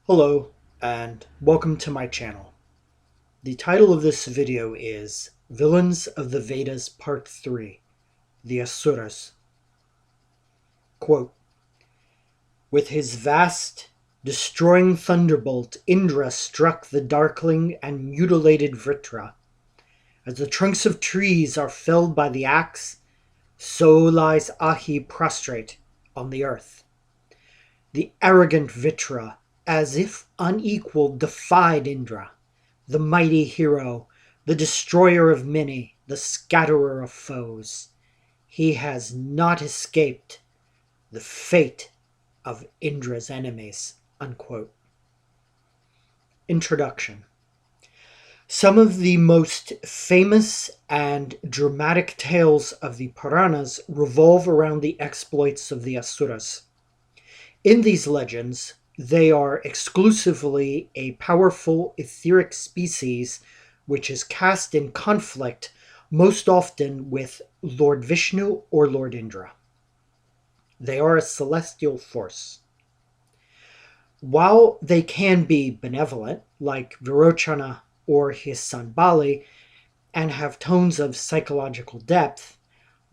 Hello and welcome to my channel. The title of this video is Villains of the Vedas Part 3, the Asuras. Quote, with his vast, destroying thunderbolt, Indra struck the darkling and mutilated Vritra. As the trunks of trees are felled by the axe, so lies Ahi prostrate on the earth. The arrogant Vritra, as if unequaled, defied Indra, the mighty hero, the destroyer of many, the scatterer of foes. He has not escaped the fate of Indra's enemies. Unquote. Introduction. Some of the most famous and dramatic tales of the Puranas revolve around the exploits of the Asuras. In these legends, they are exclusively a powerful etheric species which is cast in conflict most often with Lord Vishnu or Lord Indra. They are a celestial force. While they can be benevolent, like Virochana or his son Bali, and have tones of psychological depth,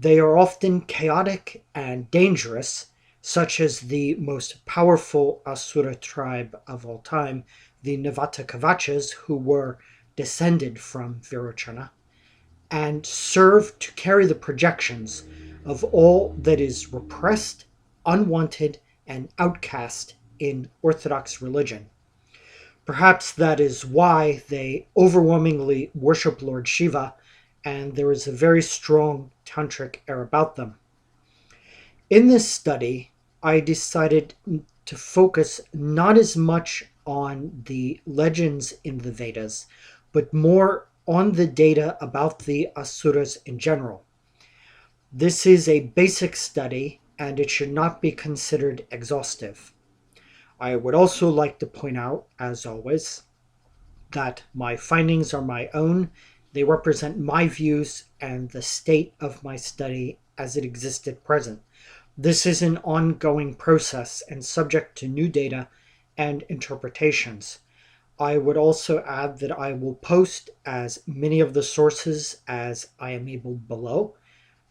they are often chaotic and dangerous, such as the most powerful Asura tribe of all time, the Nivatakavachas, who were descended from Virochana, and serve to carry the projections of all that is repressed, unwanted, and outcast in Orthodox religion. Perhaps that is why they overwhelmingly worship Lord Shiva, and there is a very strong tantric air about them. In this study, I decided to focus not as much on the legends in the Vedas, but more on the data about the Asuras in general. This is a basic study, and it should not be considered exhaustive. I would also like to point out, as always, that my findings are my own. They represent my views and the state of my study as it exists at present. This is an ongoing process and subject to new data and interpretations. I would also add that I will post as many of the sources as I am able below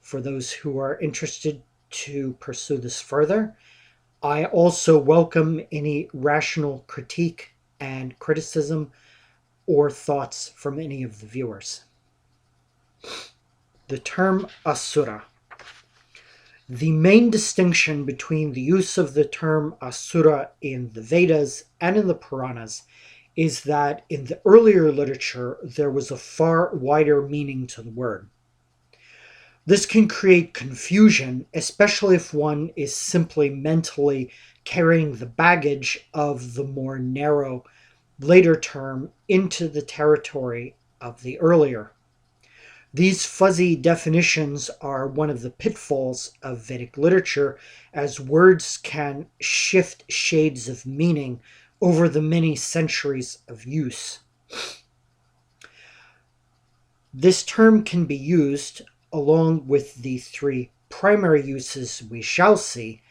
for those who are interested to pursue this further. I also welcome any rational critique and criticism or thoughts from any of the viewers. The term Asura. The main distinction between the use of the term Asura in the Vedas and in the Puranas is that in the earlier literature there was a far wider meaning to the word. This can create confusion, especially if one is simply mentally carrying the baggage of the more narrow later term into the territory of the earlier. These fuzzy definitions are one of the pitfalls of Vedic literature, as words can shift shades of meaning over the many centuries of use. This term can be used, along with the three primary uses we shall see,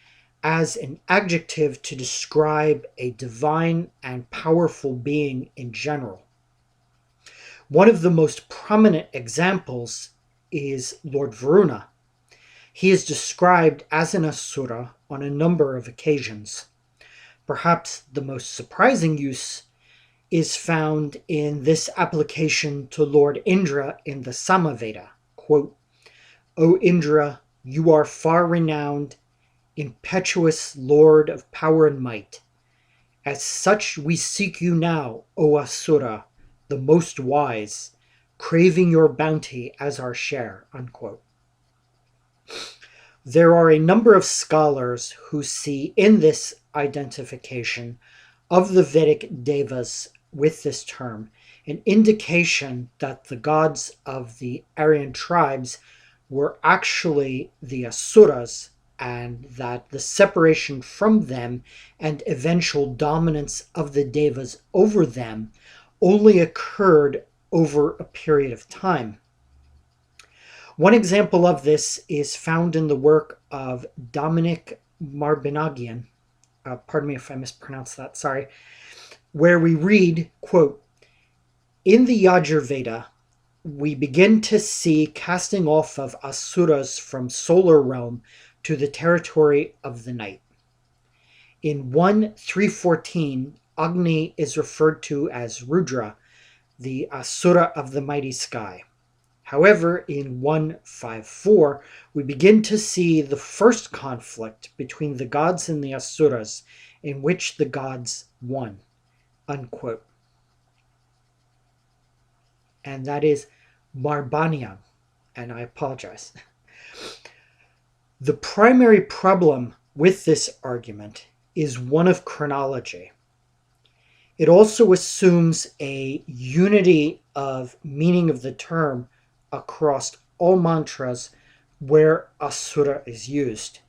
as an adjective to describe a divine and powerful being in general. One of the most prominent examples is Lord Varuna. He is described as an Asura on a number of occasions. Perhaps the most surprising use is found in this application to Lord Indra in the Samaveda. Quote, O Indra, you are far renowned, impetuous Lord of power and might. As such we seek you now, O Asura, the most wise, craving your bounty as our share. Unquote. There are a number of scholars who see in this identification of the Vedic Devas with this term an indication that the gods of the Aryan tribes were actually the Asuras, and that the separation from them and eventual dominance of the Devas over them only occurred over a period of time. One example of this is found in the work of Domenic Marbaniang, pardon me if I mispronounced that, sorry, where we read, quote, "In the Yajur Veda, we begin to see casting off of Asuras from solar realm to the territory of the night. In 1.3.14, Agni is referred to as Rudra, the Asura of the mighty sky. However, in 1.5.4, we begin to see the first conflict between the gods and the Asuras, in which the gods won." Unquote. And that is Marbaniang, and I apologize. The primary problem with this argument is one of chronology. It also assumes a unity of meaning of the term across all mantras where Asura is used.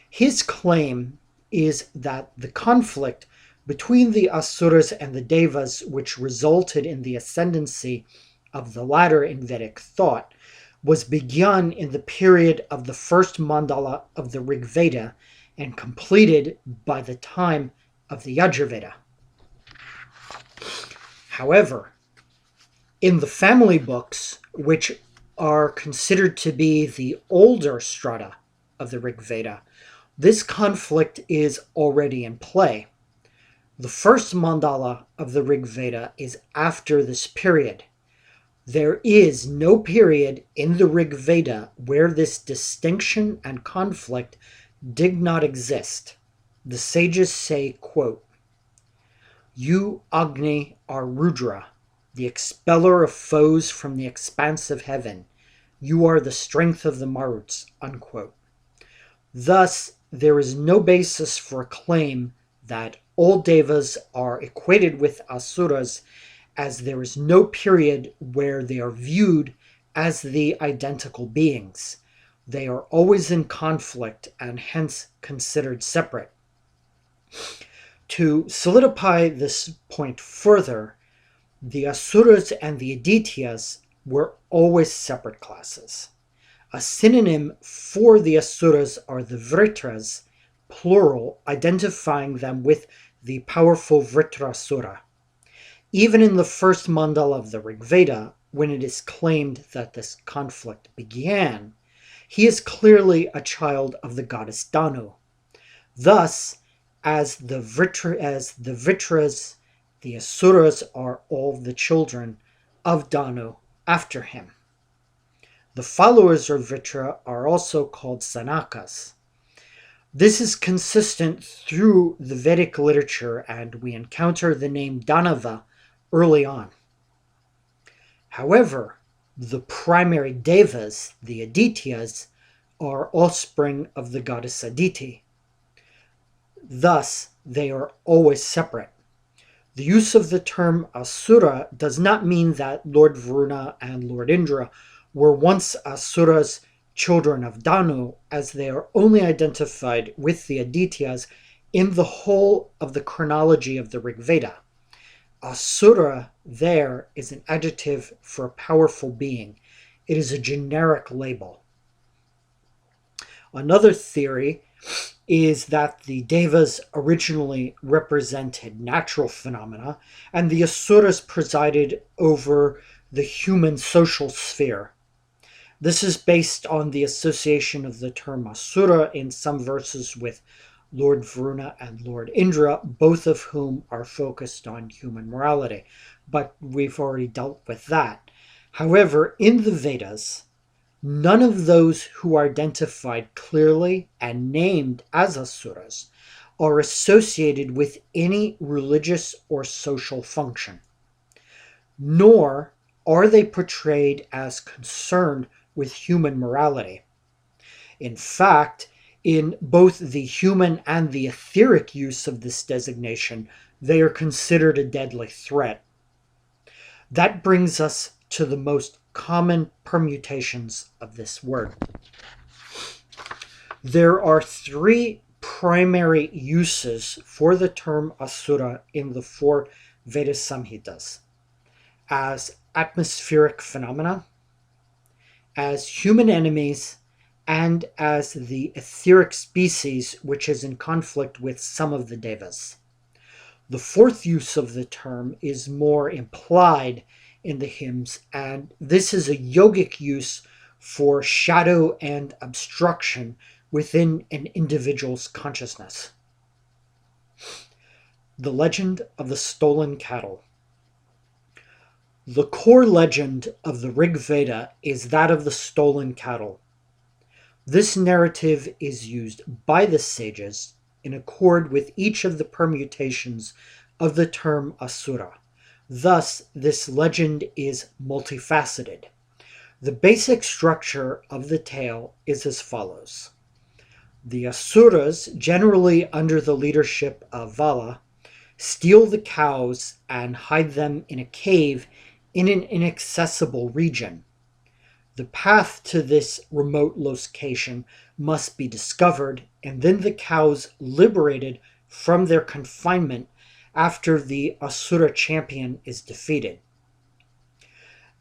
His claim is that the conflict between the Asuras and the Devas, which resulted in the ascendancy of the latter in Vedic thought, was begun in the period of the first mandala of the Rig Veda and completed by the time of the Yajur Veda. However, in the family books, which are considered to be the older strata of the Rig Veda, this conflict is already in play. The first mandala of the Rig Veda is after this period. There is no period in the Rig Veda where this distinction and conflict did not exist. The sages say, quote, "You, Agni, are Rudra, the expeller of foes from the expanse of heaven. You are the strength of the Maruts." Unquote. Thus, there is no basis for a claim that all Devas are equated with Asuras, as there is no period where they are viewed as the identical beings. They are always in conflict and hence considered separate. To solidify this point further, the Asuras and the Adityas were always separate classes. A synonym for the Asuras are the Vritras, plural, identifying them with the powerful Vritra Asura. Even in the first mandala of the Rig Veda, when it is claimed that this conflict began, he is clearly a child of the goddess Danu. Thus, as the Vritras, the Asuras are all the children of Danu after him. The followers of Vritra are also called Sanakas. This is consistent through the Vedic literature, and we encounter the name Danava early on. However, the primary Devas, the Adityas, are offspring of the goddess Aditi. Thus, they are always separate. The use of the term Asura does not mean that Lord Varuna and Lord Indra were once Asuras, children of Danu, as they are only identified with the Adityas in the whole of the chronology of the Rig Veda. Asura there is an adjective for a powerful being. It is a generic label. Another theory is that the Devas originally represented natural phenomena and the Asuras presided over the human social sphere. This is based on the association of the term Asura in some verses with Lord Varuna and Lord Indra, both of whom are focused on human morality, but we've already dealt with that. However, in the Vedas, none of those who are identified clearly and named as Asuras are associated with any religious or social function, nor are they portrayed as concerned with human morality. In fact, in both the human and the etheric use of this designation, they are considered a deadly threat. That brings us to the most common permutations of this word. There are three primary uses for the term Asura in the four Veda Samhitas: as atmospheric phenomena, as human enemies, and as the etheric species which is in conflict with some of the Devas. The fourth use of the term is more implied in the hymns, and this is a yogic use for shadow and obstruction within an individual's consciousness. The legend of the stolen cattle. The core legend of the Rig Veda is that of the stolen cattle. This narrative is used by the sages in accord with each of the permutations of the term Asura. Thus, this legend is multifaceted. The basic structure of the tale is as follows. The Asuras, generally under the leadership of Vala, steal the cows and hide them in a cave in an inaccessible region. The path to this remote location must be discovered, and then the cows liberated from their confinement after the Asura champion is defeated.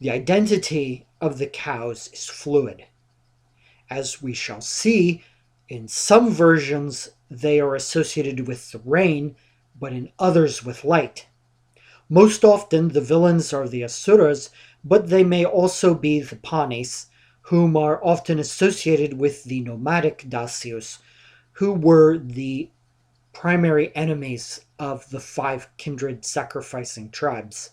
The identity of the cows is fluid. As we shall see, in some versions they are associated with the rain, but in others with light. Most often the villains are the Asuras, but they may also be the Panis, whom are often associated with the nomadic Dasyus, who were the primary enemies of the 5 kindred sacrificing tribes.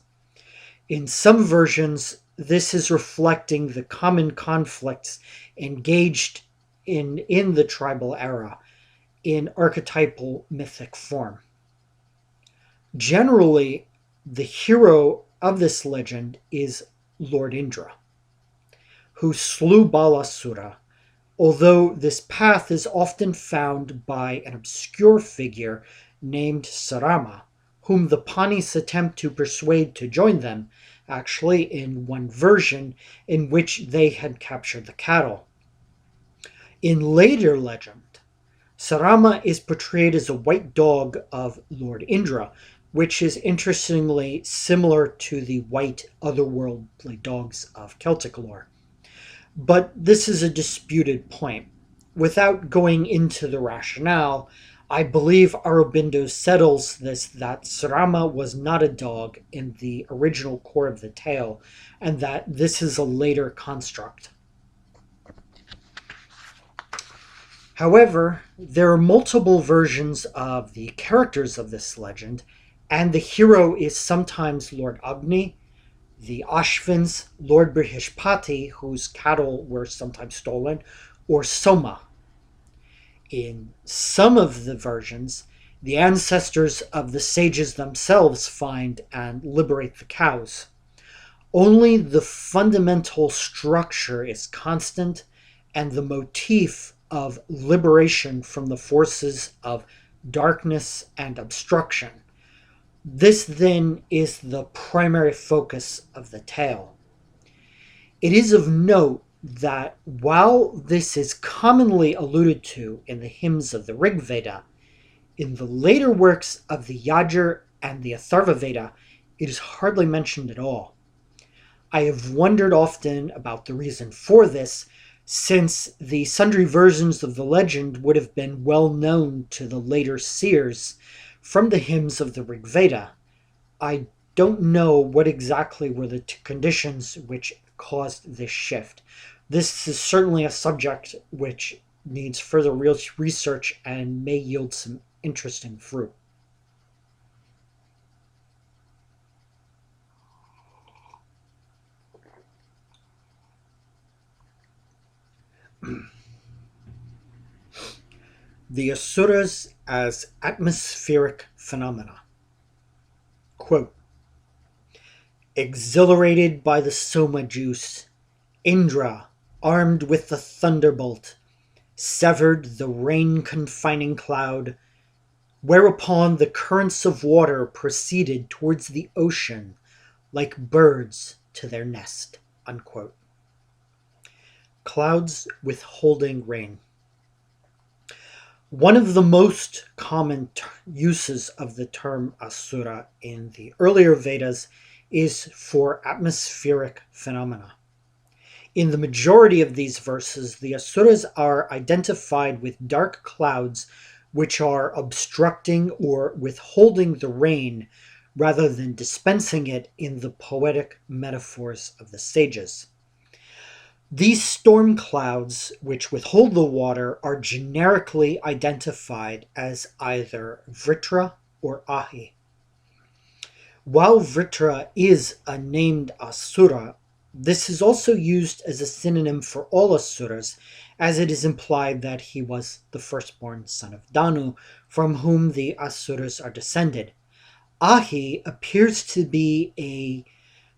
In some versions, this is reflecting the common conflicts engaged in the tribal era in archetypal mythic form. Generally, the hero of this legend is Lord Indra, who slew Balasura, although this path is often found by an obscure figure named Sarama, whom the Panis attempt to persuade to join them, actually in one version in which they had captured the cattle. In later legend, Sarama is portrayed as a white dog of Lord Indra, which is interestingly similar to the white otherworldly dogs of Celtic lore. But this is a disputed point. Without going into the rationale, I believe Aurobindo settles this that Sarama was not a dog in the original core of the tale, and that this is a later construct. However, there are multiple versions of the characters of this legend, and the hero is sometimes Lord Agni, the Ashvins, Lord Brihaspati, whose cattle were sometimes stolen, or Soma. In some of the versions, the ancestors of the sages themselves find and liberate the cows. Only the fundamental structure is constant, and the motif of liberation from the forces of darkness and obstruction. This then is the primary focus of the tale. It is of note that while this is commonly alluded to in the hymns of the Rig Veda, in the later works of the Yajur and the Atharva Veda, it is hardly mentioned at all. I have wondered often about the reason for this, since the sundry versions of the legend would have been well known to the later seers from the hymns of the Rig Veda. I don't know what exactly were the conditions which caused this shift. This is certainly a subject which needs further research and may yield some interesting fruit. The Asuras as atmospheric phenomena. Quote, exhilarated by the Soma juice, Indra, armed with the thunderbolt, severed the rain-confining cloud, whereupon the currents of water proceeded towards the ocean like birds to their nest. Unquote. Clouds withholding rain. One of the most common uses of the term Asura in the earlier Vedas is for atmospheric phenomena. In the majority of these verses, the Asuras are identified with dark clouds which are obstructing or withholding the rain rather than dispensing it in the poetic metaphors of the sages. These storm clouds, which withhold the water, are generically identified as either Vritra or Ahi. While Vritra is a named Asura, this is also used as a synonym for all Asuras, as it is implied that he was the firstborn son of Danu, from whom the Asuras are descended. Ahi appears to be a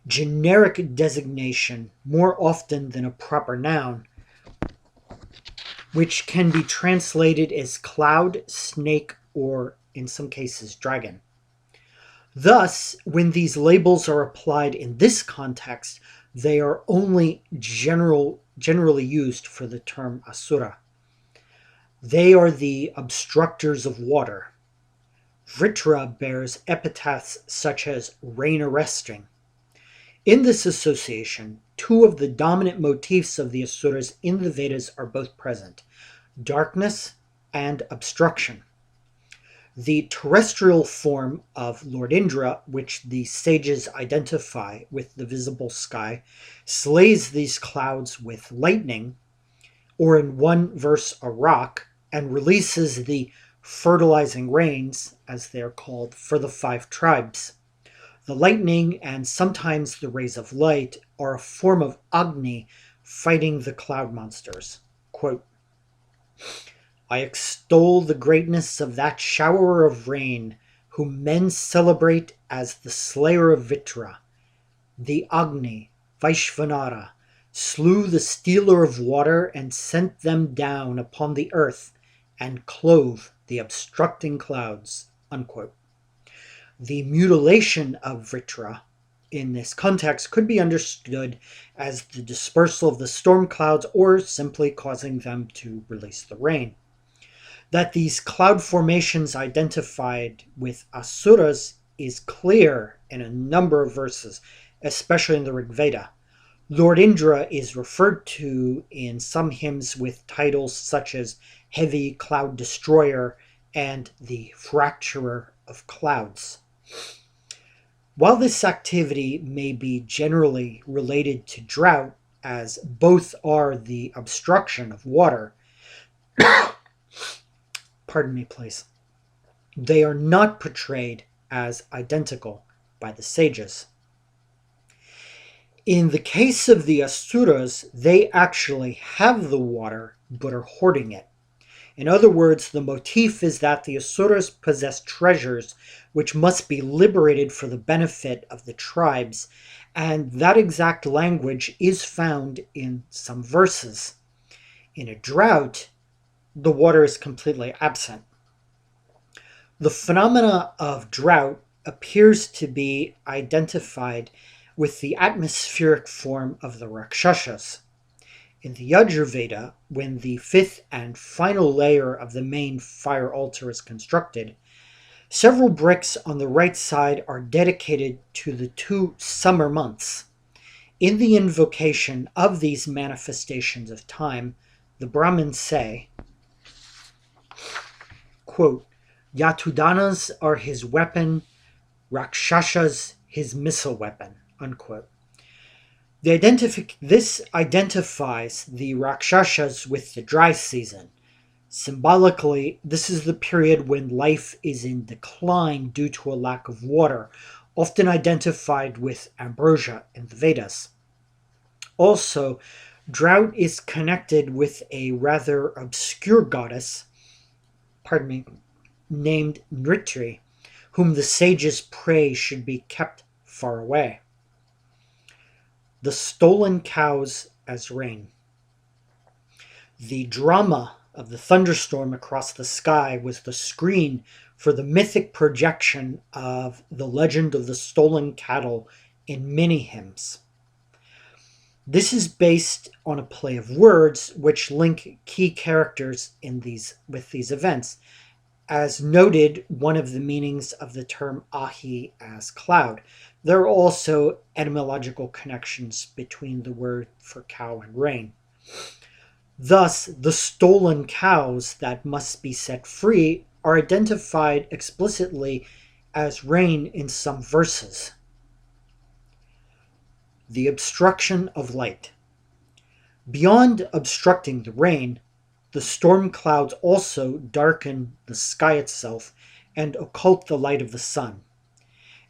generic designation more often than a proper noun, which can be translated as cloud, snake, or in some cases dragon. Thus, when these labels are applied in this context, they are only generally used for the term Asura. They are the obstructors of water. Vritra bears epithets such as rain arresting. In this association, two of the dominant motifs of the Asuras in the Vedas are both present: darkness and obstruction. The terrestrial form of Lord Indra, which the sages identify with the visible sky, slays these clouds with lightning, or in one verse a rock, and releases the fertilizing rains, as they are called, for the 5 tribes. The lightning and sometimes the rays of light are a form of Agni fighting the cloud monsters. Quote, I extol the greatness of that showerer of rain, whom men celebrate as the slayer of Vritra. The Agni, Vaishvanara, slew the stealer of water and sent them down upon the earth and clove the obstructing clouds. Unquote. The mutilation of Vritra in this context could be understood as the dispersal of the storm clouds or simply causing them to release the rain. That these cloud formations identified with Asuras is clear in a number of verses, especially in the Rig Veda. Lord Indra is referred to in some hymns with titles such as Heavy Cloud Destroyer and the Fracturer of Clouds. While this activity may be generally related to drought, as both are the obstruction of water, pardon me please, they are not portrayed as identical by the sages. In the case of the Asuras, they actually have the water but are hoarding it. In other words, the motif is that the Asuras possess treasures which must be liberated for the benefit of the tribes, and that exact language is found in some verses. In a drought, the water is completely absent. The phenomena of drought appears to be identified with the atmospheric form of the Rakshasas. In the Yajur Veda, when the 5th and final layer of the main fire altar is constructed, several bricks on the right side are dedicated to the 2 summer months. In the invocation of these manifestations of time, the Brahmins say, quote, Yatudanas are his weapon, Rakshasas his missile weapon, unquote. This identifies the Rakshasas with the dry season. Symbolically, this is the period when life is in decline due to a lack of water, often identified with ambrosia in the Vedas. Also, drought is connected with a rather obscure goddess, named Nrittri, whom the sages pray should be kept far away. The stolen cows as rain. The drama of the thunderstorm across the sky was the screen for the mythic projection of the legend of the stolen cattle in many hymns. This is based on a play of words which link key characters with these events. As noted, one of the meanings of the term Ahi as cloud. There are also etymological connections between the word for cow and rain. Thus, the stolen cows that must be set free are identified explicitly as rain in some verses. The obstruction of light. Beyond obstructing the rain, the storm clouds also darken the sky itself and occult the light of the sun.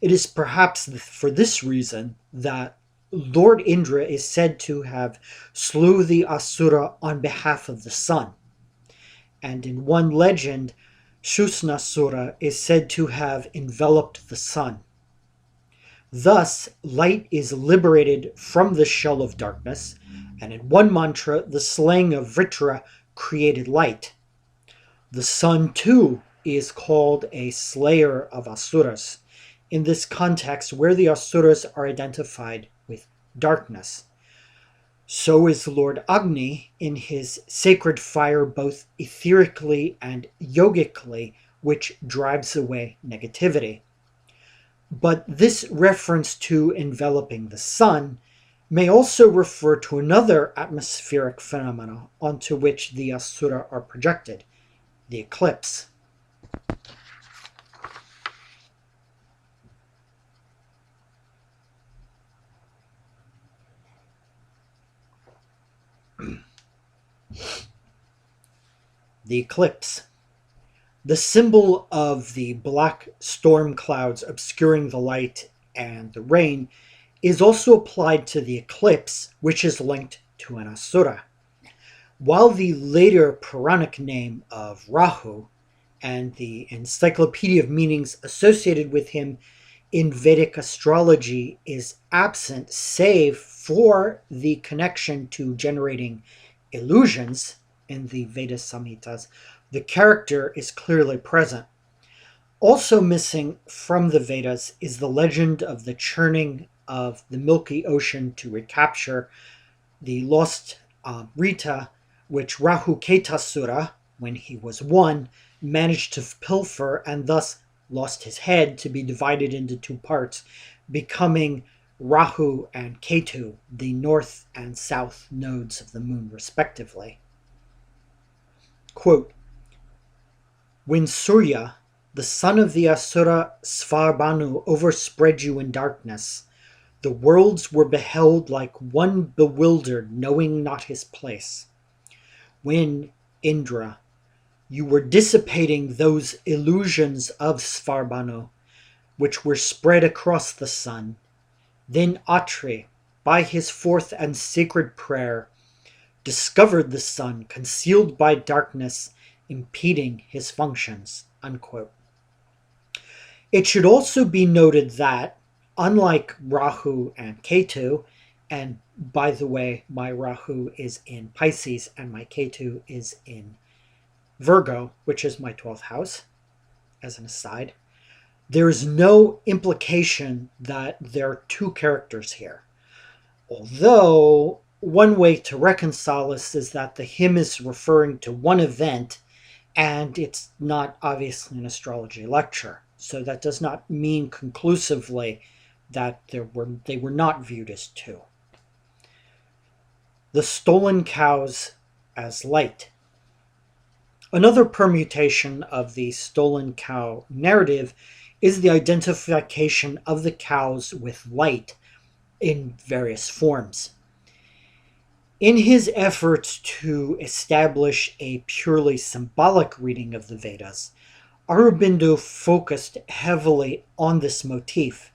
It is perhaps for this reason that Lord Indra is said to have slew the Asura on behalf of the sun. And in one legend, Shusnasura is said to have enveloped the sun. Thus, light is liberated from the shell of darkness, and in one mantra, the slaying of Vritra created light. The sun, too, is called a slayer of Asuras, in this context where the Asuras are identified with darkness. So is Lord Agni in his sacred fire both etherically and yogically, which drives away negativity. But this reference to enveloping the sun may also refer to another atmospheric phenomena onto which the Asura are projected, the eclipse. The eclipse. The symbol of the black storm clouds obscuring the light and the rain is also applied to the eclipse, which is linked to an Asura. While the later Puranic name of Rahu and the encyclopedia of meanings associated with him in Vedic astrology is absent, save for the connection to generating illusions in the Veda Samhitas, the character is clearly present. Also missing from the Vedas is the legend of the churning of the Milky Ocean to recapture the lost Rita, which Rahu Ketasura, when he was one, managed to pilfer and thus lost his head to be divided into two parts, becoming Rahu and Ketu, the north and south nodes of the moon, respectively. Quote, when Surya, the son of the Asura Svarbhanu, overspread you in darkness, the worlds were beheld like one bewildered, knowing not his place. When, Indra, you were dissipating those illusions of Svarbhanu, which were spread across the sun, then Atri, by his fourth and sacred prayer, discovered the sun concealed by darkness, impeding his functions. Unquote. It should also be noted that, unlike Rahu and Ketu, and by the way, my Rahu is in Pisces and my Ketu is in Virgo, which is my 12th house, as an aside, there is no implication that there are two characters here. Although, one way to reconcile this is that the hymn is referring to one event, and it's not obviously an astrology lecture. So that does not mean conclusively that they were not viewed as two. The stolen cows as light. Another permutation of the stolen cow narrative is the identification of the cows with light in various forms. In his efforts to establish a purely symbolic reading of the Vedas, Aurobindo focused heavily on this motif.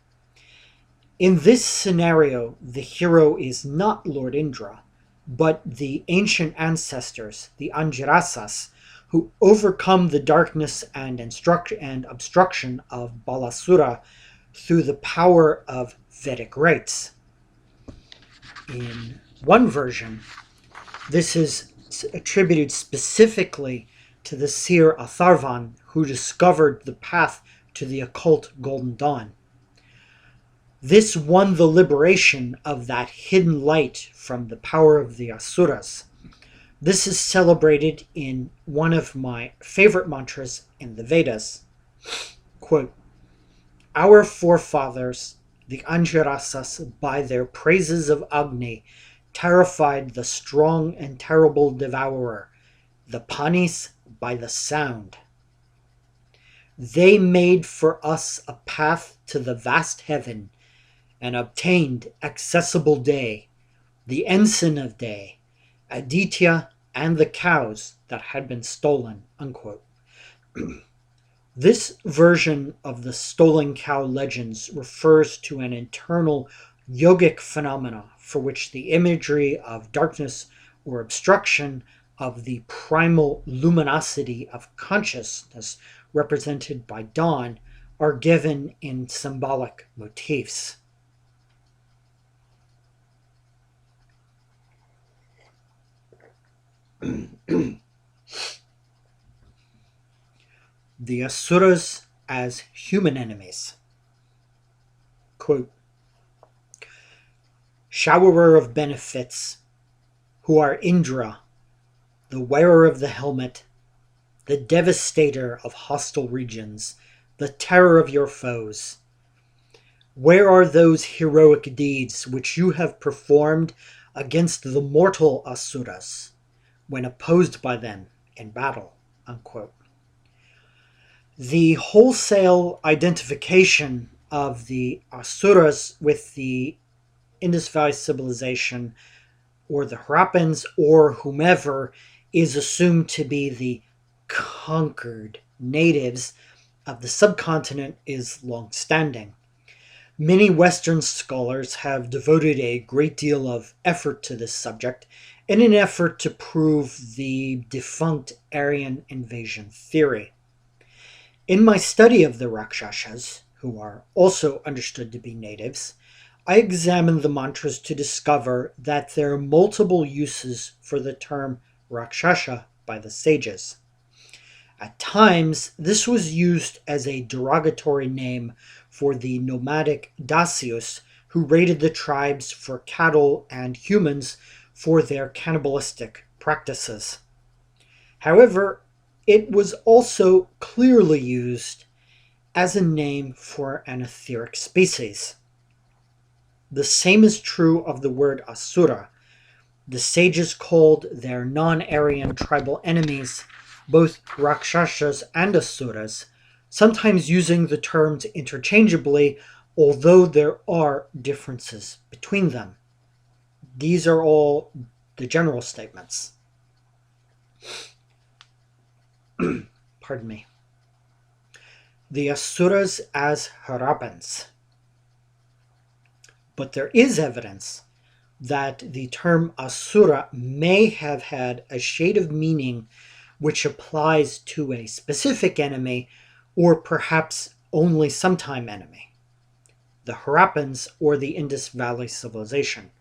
In this scenario, the hero is not Lord Indra, but the ancient ancestors, the Angirasas, who overcome the darkness and obstruction of Balasura through the power of Vedic rites. In one version, this is attributed specifically to the seer Atharvan, who discovered the path to the occult Golden Dawn. This won the liberation of that hidden light from the power of the Asuras. This is celebrated in one of my favorite mantras in the Vedas. Quote, our forefathers, the Angirasas, by their praises of Agni, terrified the strong and terrible devourer, the Panis, by the sound. They made for us a path to the vast heaven, and obtained accessible day, the ensign of day, Aditya, and the cows that had been stolen." Unquote. This version of the stolen cow legends refers to an internal yogic phenomena for which the imagery of darkness or obstruction of the primal luminosity of consciousness represented by dawn are given in symbolic motifs. The Asuras as human enemies. Quote, "Showerer of benefits, who are Indra, the wearer of the helmet, the devastator of hostile regions, the terror of your foes. Where are those heroic deeds which you have performed against the mortal Asuras when opposed by them in battle?" Unquote. The wholesale identification of the Asuras with the Indus Valley civilization or the Harappans or whomever is assumed to be the conquered natives of the subcontinent is long-standing. Many Western scholars have devoted a great deal of effort to this subject in an effort to prove the defunct Aryan invasion theory. In my study of the Rakshasas, who are also understood to be natives, I examined the mantras to discover that there are multiple uses for the term Rakshasa by the sages. At times, this was used as a derogatory name for the nomadic Dasyus who raided the tribes for cattle and humans for their cannibalistic practices. However, it was also clearly used as a name for an etheric species. The same is true of the word Asura. The sages called their non-Aryan tribal enemies both Rakshasas and Asuras, sometimes using the terms interchangeably, although there are differences between them. These are all the general statements. Pardon me. The Asuras as Harappans. But there is evidence that the term Asura may have had a shade of meaning which applies to a specific enemy or perhaps only sometime enemy, the Harappans or the Indus Valley civilization.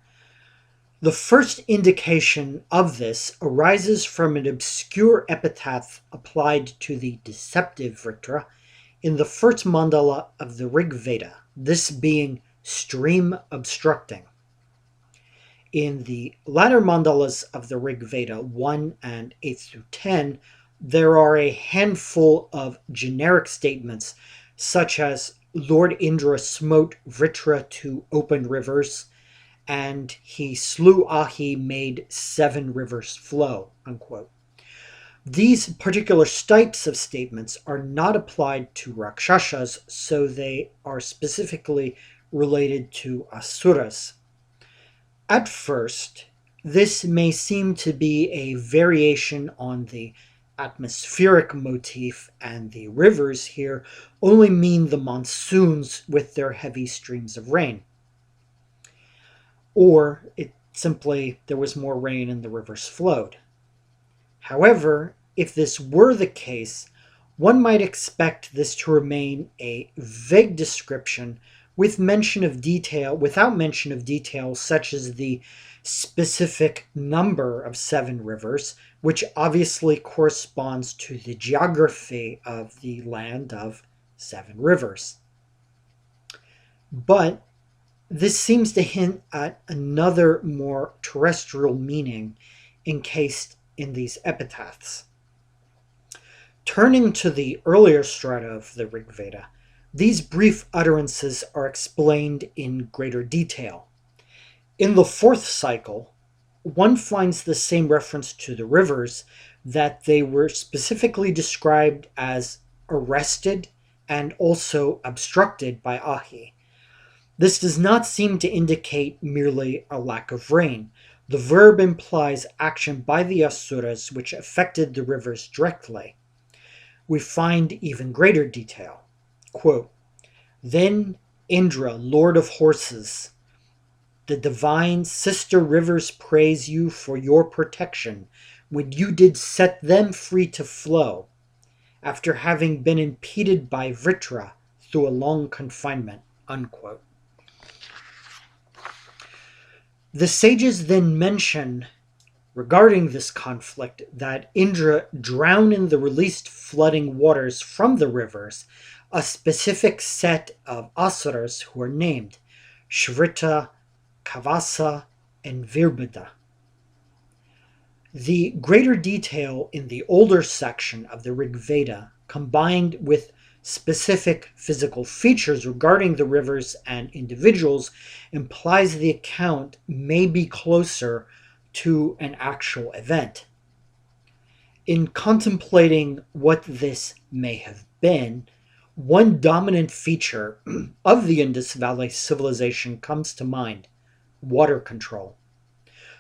The first indication of this arises from an obscure epitaph applied to the deceptive Vritra in the first mandala of the Rig Veda, this being stream-obstructing. In the latter mandalas of the Rig Veda 1 and 8 through 10, there are a handful of generic statements such as Lord Indra smote Vritra to open rivers, and he slew Ahi, made 7 rivers flow, unquote. These particular types of statements are not applied to Rakshasas, so they are specifically related to Asuras. At first, this may seem to be a variation on the atmospheric motif, and the rivers here only mean the monsoons with their heavy streams of rain. Or it simply there was more rain and the rivers flowed. However, if this were the case, one might expect this to remain a vague description without mention of detail such as the specific number of 7 rivers, which obviously corresponds to the geography of the land of 7 rivers. But this seems to hint at another more terrestrial meaning encased in these epitaphs. Turning to the earlier strata of the Rig Veda, these brief utterances are explained in greater detail. In the 4th cycle, one finds the same reference to the rivers, that they were specifically described as arrested and also obstructed by Ahi. This does not seem to indicate merely a lack of rain. The verb implies action by the Asuras which affected the rivers directly. We find even greater detail. Quote, "Then Indra, lord of horses, the divine sister rivers praise you for your protection when you did set them free to flow, after having been impeded by Vritra through a long confinement." Unquote. The sages then mention, regarding this conflict, that Indra drowned in the released flooding waters from the rivers a specific set of Asuras who are named Shvrita, Kavasa, and Virbhuda. The greater detail in the older section of the Rig Veda, combined with specific physical features regarding the rivers and individuals, implies the account may be closer to an actual event. In contemplating what this may have been, one dominant feature of the Indus Valley civilization comes to mind: water control.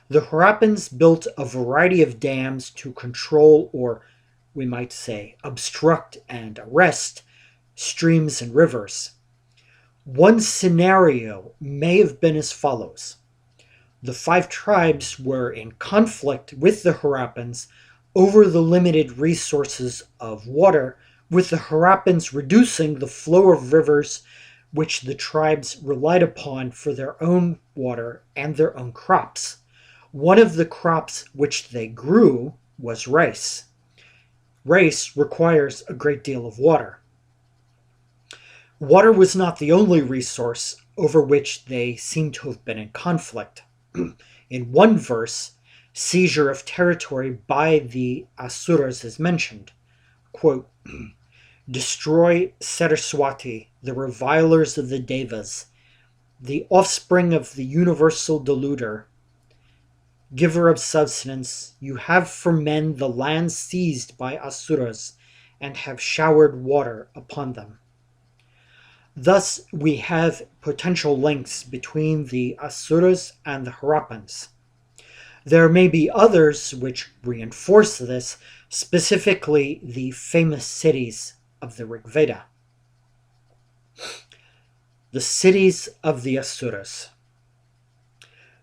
The Harappans built a variety of dams to control, or we might say obstruct and arrest, streams and rivers. One scenario may have been as follows. The 5 tribes were in conflict with the Harappans over the limited resources of water, with the Harappans reducing the flow of rivers which the tribes relied upon for their own water and their own crops. One of the crops which they grew was rice. Rice requires a great deal of water. Water was not the only resource over which they seem to have been in conflict. In one verse, seizure of territory by the Asuras is mentioned. Quote, "Destroy Saraswati, the revilers of the Devas, the offspring of the universal deluder, giver of substance. You have for men the land seized by Asuras, and have showered water upon them." Thus, we have potential links between the Asuras and the Harappans. There may be others which reinforce this, specifically the famous cities of the Rig Veda. The cities of the Asuras.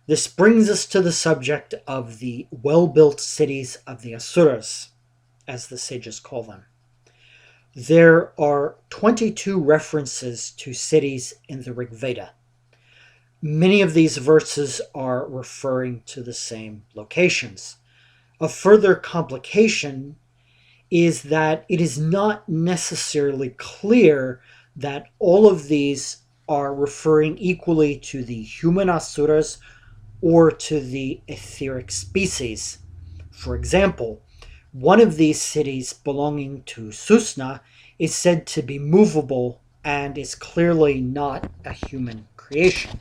This brings us to the subject of the well-built cities of the Asuras, as the sages call them. There are 22 references to cities in the Rig Veda. Many of these verses are referring to the same locations. A further complication is that it is not necessarily clear that all of these are referring equally to the human Asuras or to the etheric species. For example, one of these cities belonging to Susna is said to be movable and is clearly not a human creation.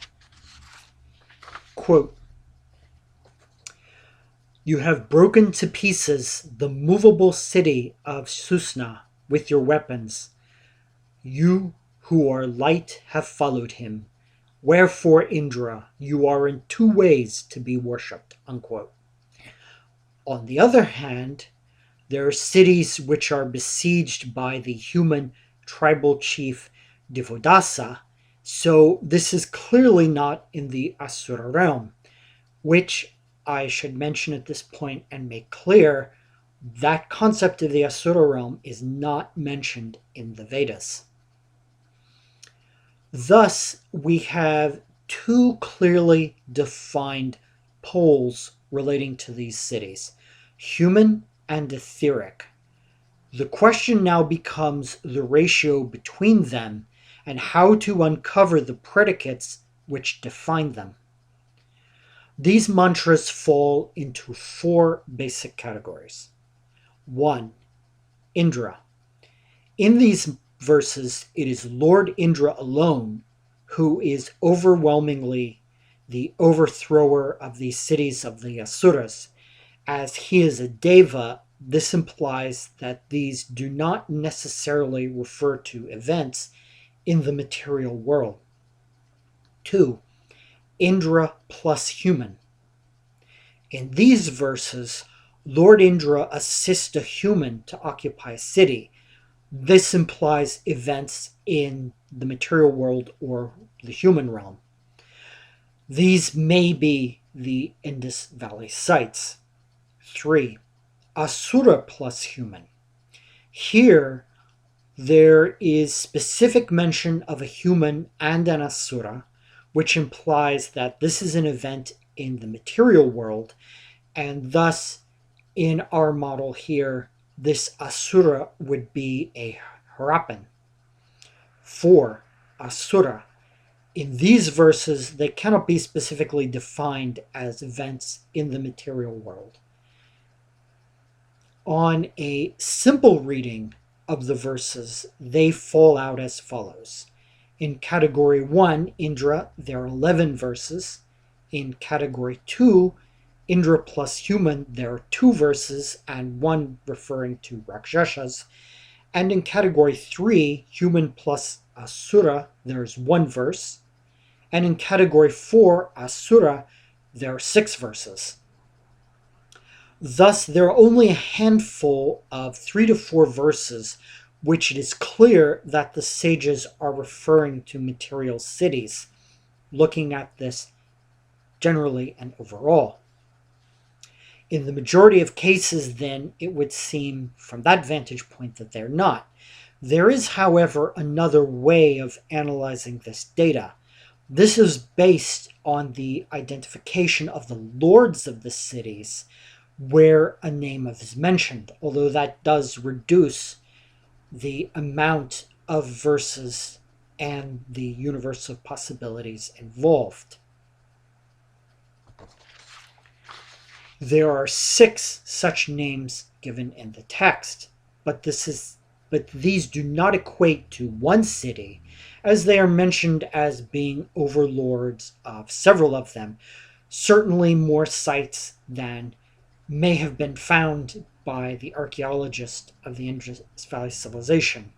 Quote, "You have broken to pieces the movable city of Susna with your weapons. You who are light have followed him. Wherefore, Indra, you are in 2 ways to be worshipped." Unquote. On the other hand, there are cities which are besieged by the human tribal chief Divodasa, so this is clearly not in the Asura realm, which I should mention at this point and make clear that concept of the Asura realm is not mentioned in the Vedas. Thus, we have 2 clearly defined poles relating to these cities, human and etheric. The question now becomes the ratio between them and how to uncover the predicates which define them. These mantras fall into 4 basic categories. 1. Indra. In these verses, it is Lord Indra alone who is overwhelmingly the overthrower of the cities of the Asuras. As he is a deva, this implies that these do not necessarily refer to events in the material world. 2. Indra plus human. In these verses, Lord Indra assists a human to occupy a city. This implies events in the material world or the human realm. These may be the Indus Valley sites. 3. Asura plus human. Here, there is specific mention of a human and an Asura, which implies that this is an event in the material world, and thus, in our model here, this Asura would be a Harappan. 4. Asura. In these verses, they cannot be specifically defined as events in the material world. On a simple reading of the verses, they fall out as follows. In category 1, Indra, there are 11 verses. In category 2, Indra plus human, there are 2 verses and 1 referring to Rakshasas. And in category 3, human plus Asura, there's 1 verse. And in category 4, Asura, there are 6 verses. Thus, there are only a handful of 3 to 4 verses which it is clear that the sages are referring to material cities, looking at this generally and overall. In the majority of cases, then, it would seem from that vantage point that they're not. There is, however, another way of analyzing this data. This is based on the identification of the lords of the cities where a name is mentioned, although that does reduce the amount of verses and the universe of possibilities involved. There are 6 such names given in the text, but these do not equate to one city, as they are mentioned as being overlords of several of them, certainly more sites than may have been found by the archaeologist of the Indus Valley civilization.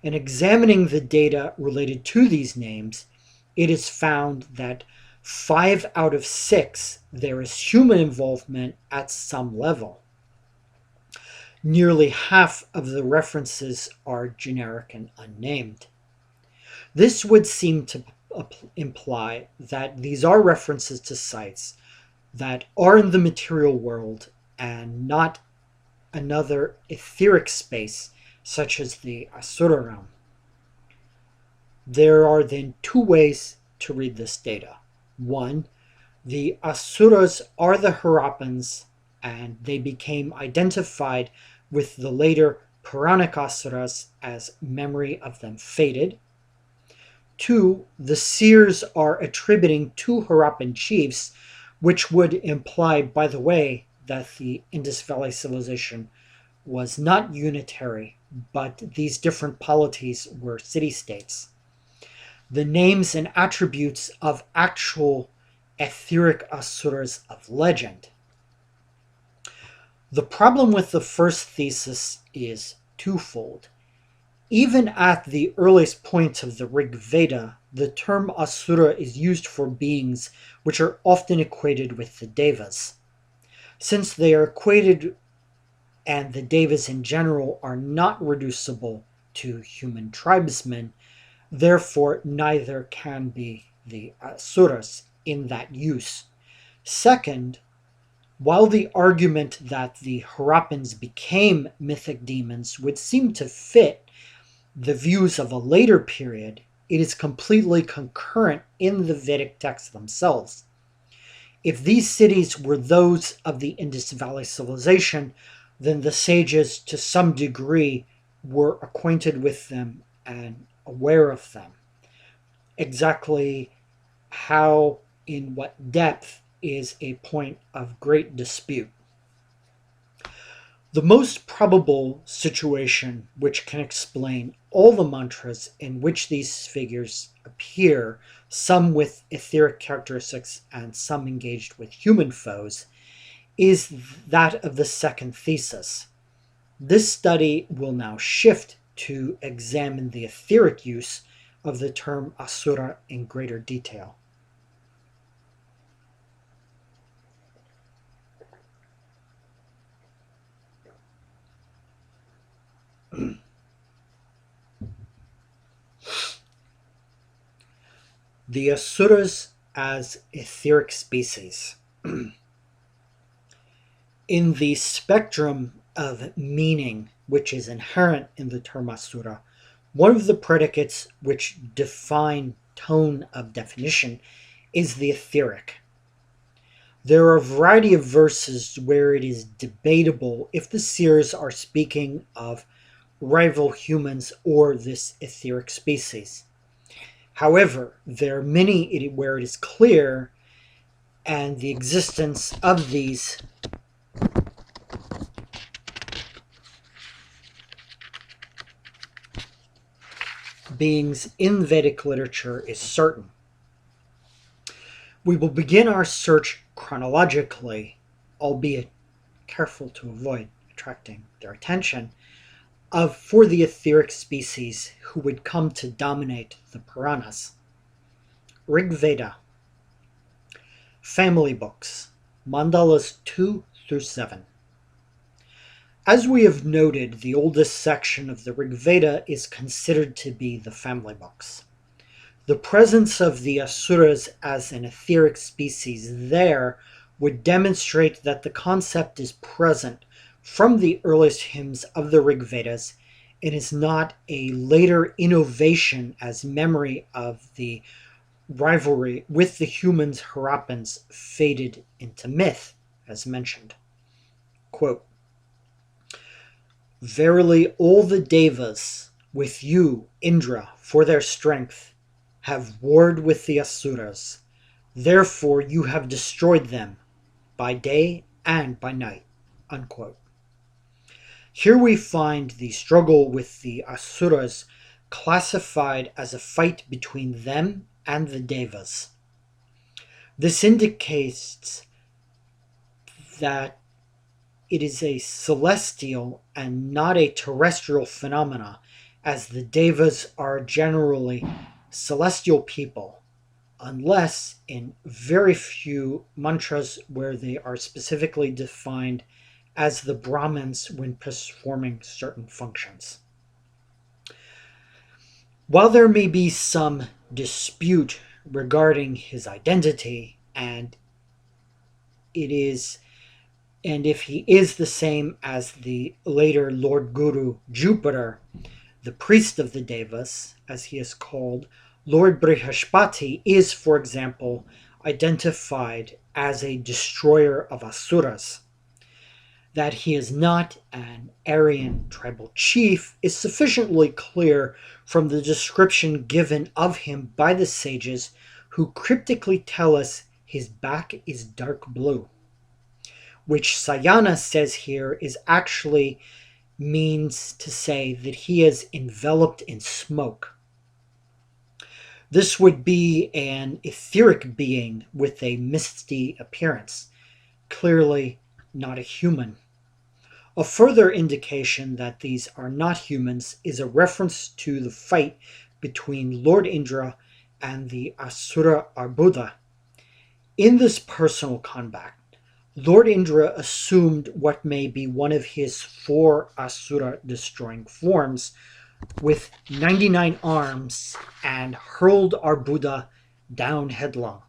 In examining the data related to these names, it is found that 5 out of 6 there is human involvement at some level. Nearly half of the references are generic and unnamed. This would seem to imply that these are references to sites that are in the material world and not another etheric space such as the Asura realm. There are then 2 ways to read this data. 1, the Asuras are the Harappans, and they became identified with the later Puranic Asuras as memory of them faded. 2, the seers are attributing 2 Harappan chiefs, which would imply, by the way, that the Indus Valley civilization was not unitary, but these different polities were city-states. The names and attributes of actual etheric Asuras of legend. The problem with the first thesis is twofold. Even at the earliest point of the Rig Veda, the term Asura is used for beings which are often equated with the Devas. Since they are equated and the Devas in general are not reducible to human tribesmen, therefore neither can be the Asuras in that use. Second, while the argument that the Harappans became mythic demons would seem to fit the views of a later period, it is completely concurrent in the Vedic texts themselves. If these cities were those of the Indus Valley civilization, then the sages to some degree were acquainted with them and aware of them. Exactly how, in what depth, is a point of great dispute. The most probable situation which can explain all the mantras in which these figures appear, some with etheric characteristics and some engaged with human foes, is that of the second thesis. This study will now shift to examine the etheric use of the term Asura in greater detail. The Asuras as etheric species. In the spectrum of meaning which is inherent in the term Asura, one of the predicates which define tone of definition is the etheric. There are a variety of verses where it is debatable if the seers are speaking of rival humans or this etheric species. However, there are many where it is clear, and the existence of these beings in Vedic literature is certain. We will begin our search chronologically, albeit careful to avoid attracting their attention, for the etheric species who would come to dominate the Puranas. Rig Veda. Family books. Mandalas 2 through 7. As we have noted, the oldest section of the Rig Veda is considered to be the family books. The presence of the Asuras as an etheric species there would demonstrate that the concept is present from the earliest hymns of the Rig Vedas. It is not a later innovation as memory of the rivalry with the humans Harappans faded into myth, as mentioned. Quote, "Verily all the Devas with you, Indra, for their strength, have warred with the Asuras. Therefore you have destroyed them by day and by night." Unquote. Here we find the struggle with the Asuras classified as a fight between them and the Devas. This indicates that it is a celestial and not a terrestrial phenomena, as the Devas are generally celestial people, unless in very few mantras where they are specifically defined as the Brahmins when performing certain functions. While there may be some dispute regarding his identity and if he is the same as the later Lord Guru Jupiter, the priest of the Devas, as he is called, Lord Brihaspati is, for example, identified as a destroyer of Asuras. That he is not an Aryan tribal chief is sufficiently clear from the description given of him by the sages, who cryptically tell us his back is dark blue, which Sayana says here is actually means to say that he is enveloped in smoke. This would be an etheric being with a misty appearance, clearly not a human. A further indication that these are not humans is a reference to the fight between Lord Indra and the Asura Arbudha. In this personal combat, Lord Indra assumed what may be one of his 4 Asura-destroying forms with 99 arms and hurled Arbudha down headlong.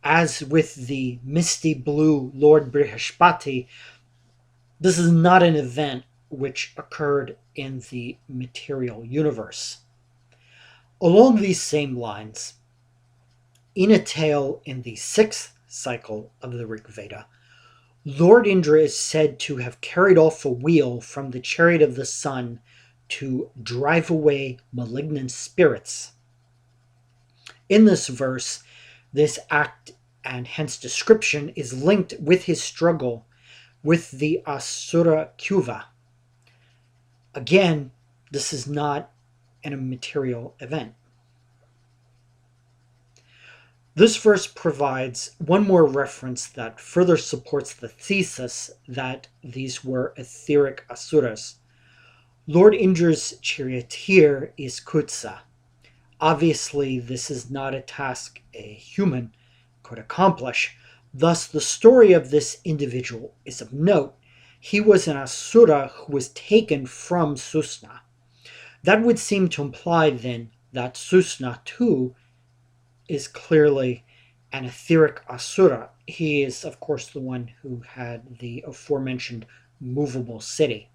As with the misty blue Lord Brihaspati, this is not an event which occurred in the material universe. Along these same lines, in a tale in the 6th cycle of the Rig Veda, Lord Indra is said to have carried off a wheel from the chariot of the sun to drive away malignant spirits. In this verse, this act and hence description is linked with his struggle with the Asura Kuva. Again, this is not an immaterial event. This verse provides one more reference that further supports the thesis that these were etheric asuras. Lord Indra's charioteer is Kutsa. Obviously, this is not a task a human could accomplish. Thus, the story of this individual is of note. He was an asura who was taken from Susna. That would seem to imply, then, that Susna, too, is clearly an etheric asura. He is, of course, the one who had the aforementioned movable city.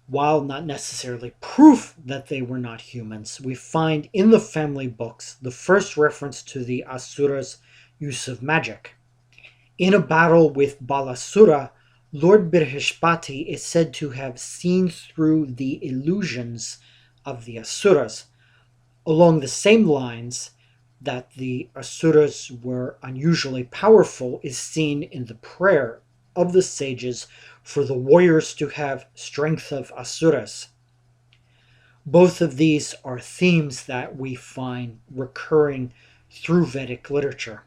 While not necessarily proof that they were not humans, we find in the family books the first reference to the Asura's use of magic. In a battle with Balasura, Lord Brihaspati is said to have seen through the illusions of the Asuras. Along the same lines that the Asuras were unusually powerful is seen in the prayer of the sages for the warriors to have strength of Asuras. Both of these are themes that we find recurring through Vedic literature.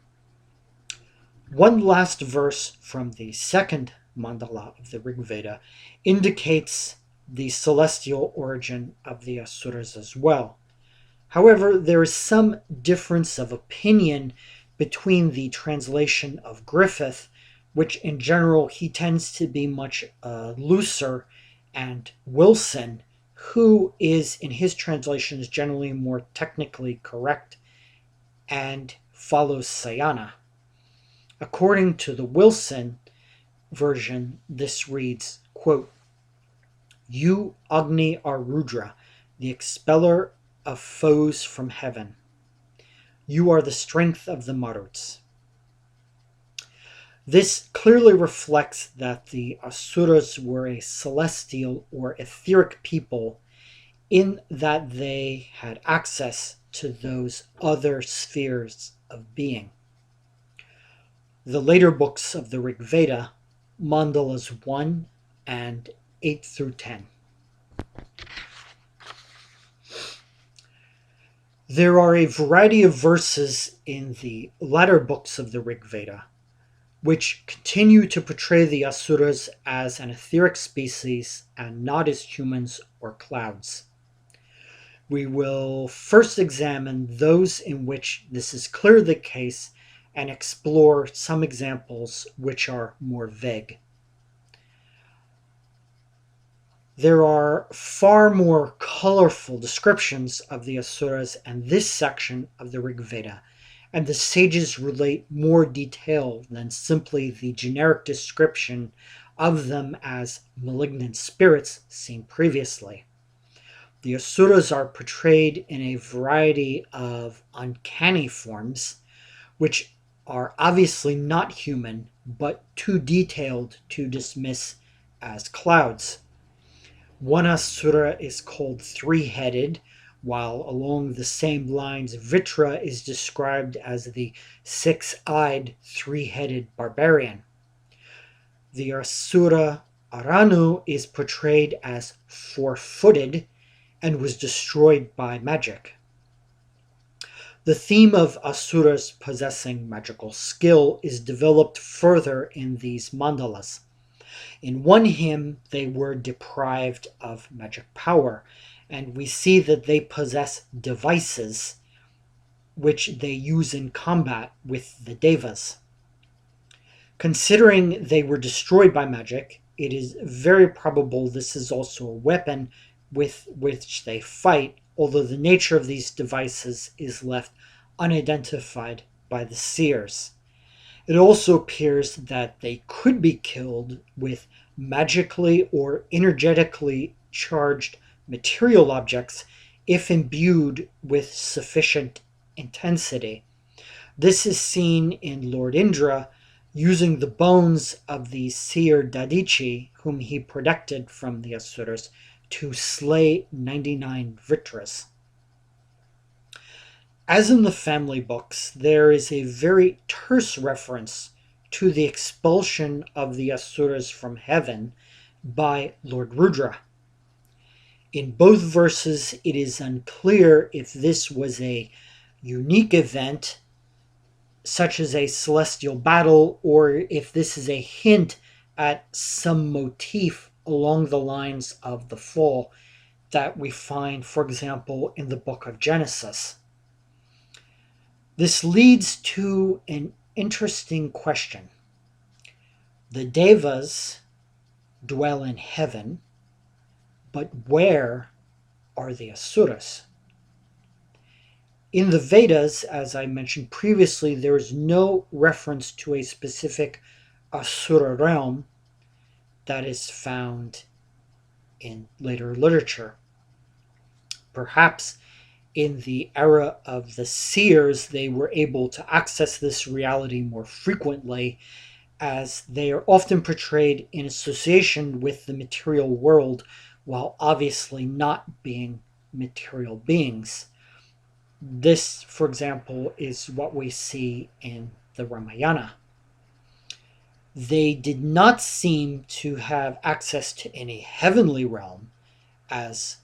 One last verse from the second mandala of the Rig Veda indicates the celestial origin of the Asuras as well. However, there is some difference of opinion between the translation of Griffith, which in general he tends to be much looser, and Wilson, who is in his translations generally more technically correct and follows Sayana. According to the Wilson version, this reads, quote, "You, Agni, are Rudra, the expeller of foes from heaven. You are the strength of the Maruts." This clearly reflects that the Asuras were a celestial or etheric people in that they had access to those other spheres of being. The later books of the Rig Veda, Mandalas 1 and 8 through 10. There are a variety of verses in the latter books of the Rig Veda which continue to portray the Asuras as an etheric species and not as humans or clouds. We will first examine those in which this is clearly the case and explore some examples which are more vague. There are far more colorful descriptions of the Asuras in this section of the Rig Veda, and the sages relate more detail than simply the generic description of them as malignant spirits seen previously. The Asuras are portrayed in a variety of uncanny forms, which are obviously not human, but too detailed to dismiss as clouds. One Asura is called three-headed, while along the same lines Vritra is described as the six-eyed, three-headed barbarian. The Asura Aranu is portrayed as four-footed and was destroyed by magic. The theme of Asuras possessing magical skill is developed further in these mandalas. In one hymn, they were deprived of magic power, and we see that they possess devices which they use in combat with the Devas. Considering they were destroyed by magic, it is very probable this is also a weapon with which they fight, although the nature of these devices is left unidentified by the seers. It also appears that they could be killed with magically or energetically charged material objects if imbued with sufficient intensity. This is seen in Lord Indra using the bones of the seer Dadichi, whom he protected from the Asuras, to slay 99 Vritras. As in the family books, there is a very terse reference to the expulsion of the Asuras from heaven by Lord Rudra. In both verses, it is unclear if this was a unique event, such as a celestial battle, or if this is a hint at some motif along the lines of the fall that we find, for example, in the book of Genesis. This leads to an interesting question. The Devas dwell in heaven, but where are the Asuras? In the Vedas, as I mentioned previously, there is no reference to a specific Asura realm that is found in later literature. Perhaps in the era of the seers, they were able to access this reality more frequently, as they are often portrayed in association with the material world, while obviously not being material beings. This, for example, is what we see in the Ramayana. They did not seem to have access to any heavenly realm, as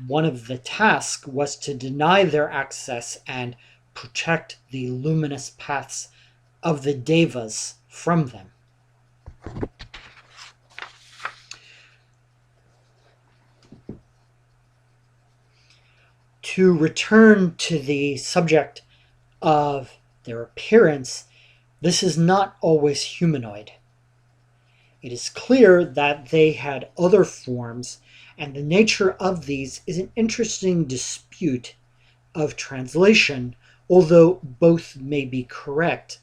one of the tasks was to deny their access and protect the luminous paths of the Devas from them. To return to the subject of their appearance, this is not always humanoid. It is clear that they had other forms, and the nature of these is an interesting dispute of translation, although both may be correct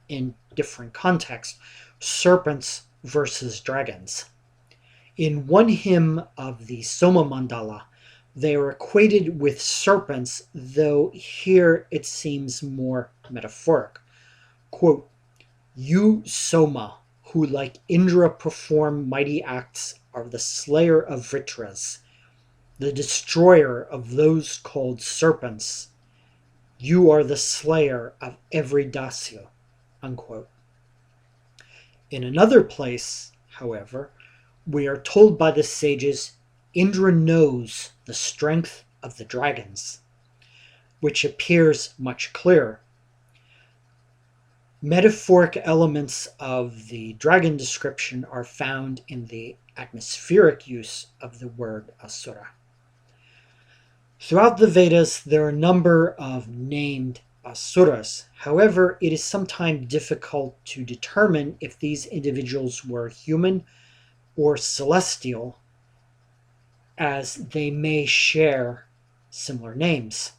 in different contexts. Serpents versus dragons. In one hymn of the Soma Mandala, they are equated with serpents, though here it seems more metaphoric. Quote, "You, Soma, who like Indra perform mighty acts, are the slayer of Vritras, the destroyer of those called serpents. You are the slayer of every Dasya." Unquote. In another place, however, we are told by the sages Indra knows the strength of the dragons, which appears much clearer. Metaphoric elements of the dragon description are found in the atmospheric use of the word Asura. Throughout the Vedas, there are a number of named Asuras. However, it is sometimes difficult to determine if these individuals were human or celestial, as they may share similar names.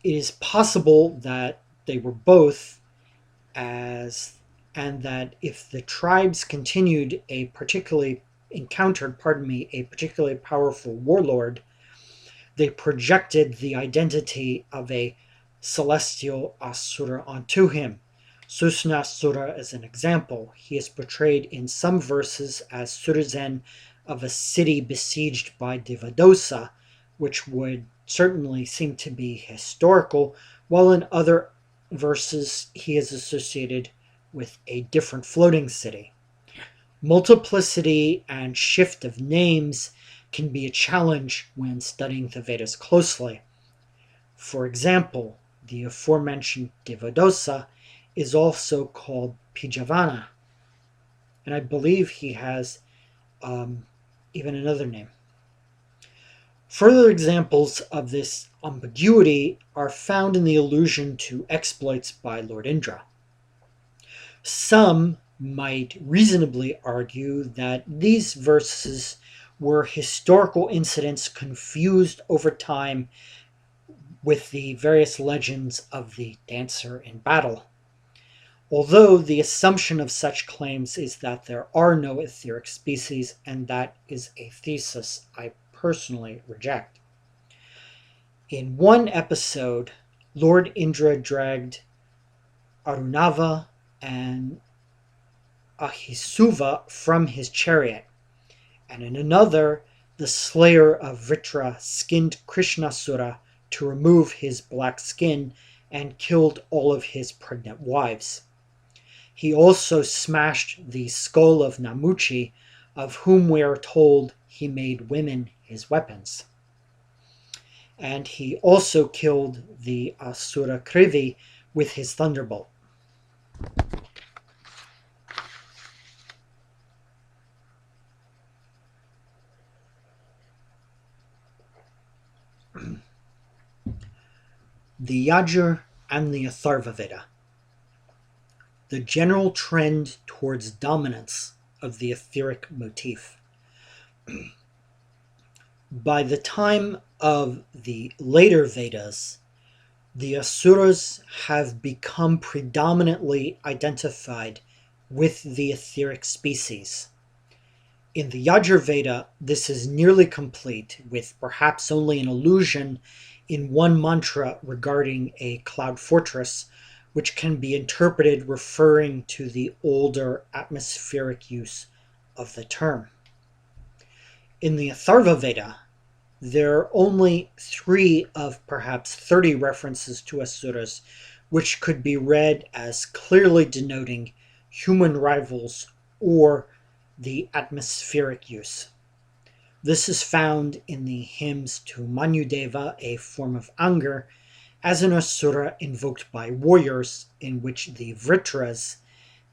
It is possible that they were both, and that if the tribes encountered a particularly powerful warlord, they projected the identity of a celestial Asura onto him. Susna Asura is an example. He is portrayed in some verses as citizen of a city besieged by Divodasa, which would certainly seem to be historical, while in other verses he is associated with a different floating city. Multiplicity and shift of names can be a challenge when studying the Vedas closely. For example, the aforementioned Divodasa is also called Pijavana, and I believe he has even another name. Further examples of this ambiguity are found in the allusion to exploits by Lord Indra. Some might reasonably argue that these verses were historical incidents confused over time with the various legends of the dancer in battle. Although the assumption of such claims is that there are no etheric species, and that is a thesis I personally reject. In one episode, Lord Indra dragged Arunava and Ahisuva from his chariot, and in another, the slayer of Vritra skinned Krishna Asura to remove his black skin and killed all of his pregnant wives. He also smashed the skull of Namuchi, of whom we are told he made women his weapons. And he also killed the Asura Krivi with his thunderbolt. The Yajur and the Atharva Veda. The general trend towards dominance of the etheric motif. By the time of the later Vedas, the Asuras have become predominantly identified with the etheric species. In the Yajur Veda, this is nearly complete, with perhaps only an allusion in one mantra regarding a cloud fortress, which can be interpreted referring to the older atmospheric use of the term. In the Atharva Veda, there are only 3 of perhaps 30 references to Asuras, which could be read as clearly denoting human rivals or the atmospheric use. This is found in the hymns to Manudeva, a form of anger, as an Asura invoked by warriors, in which the Vritras,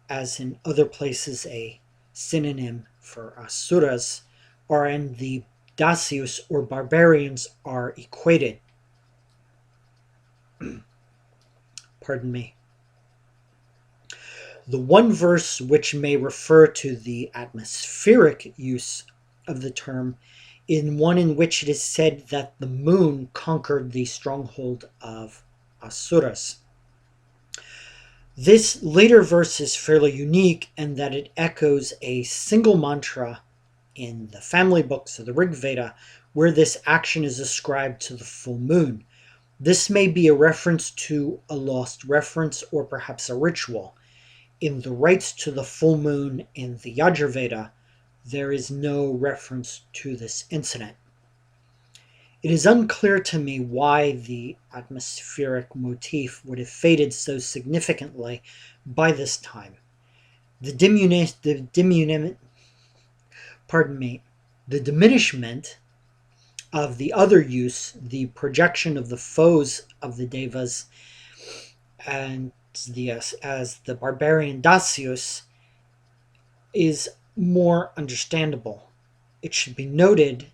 as in other places a synonym for Asuras, are in the Dasyus or barbarians are equated. Pardon me. The one verse which may refer to the atmospheric use of the term in one in which it is said that the moon conquered the stronghold of Asuras. This later verse is fairly unique in that it echoes a single mantra in the family books of the Rig Veda, where this action is ascribed to the full moon. This may be a reference to a lost reference or perhaps a ritual. In the rites to the full moon in the Yajur Veda, there is no reference to this incident. It is unclear to me why the atmospheric motif would have faded so significantly by this time. The diminishment of the other use, the projection of the foes of the Devas and as the barbarian Dasyus, is more understandable. It should be noted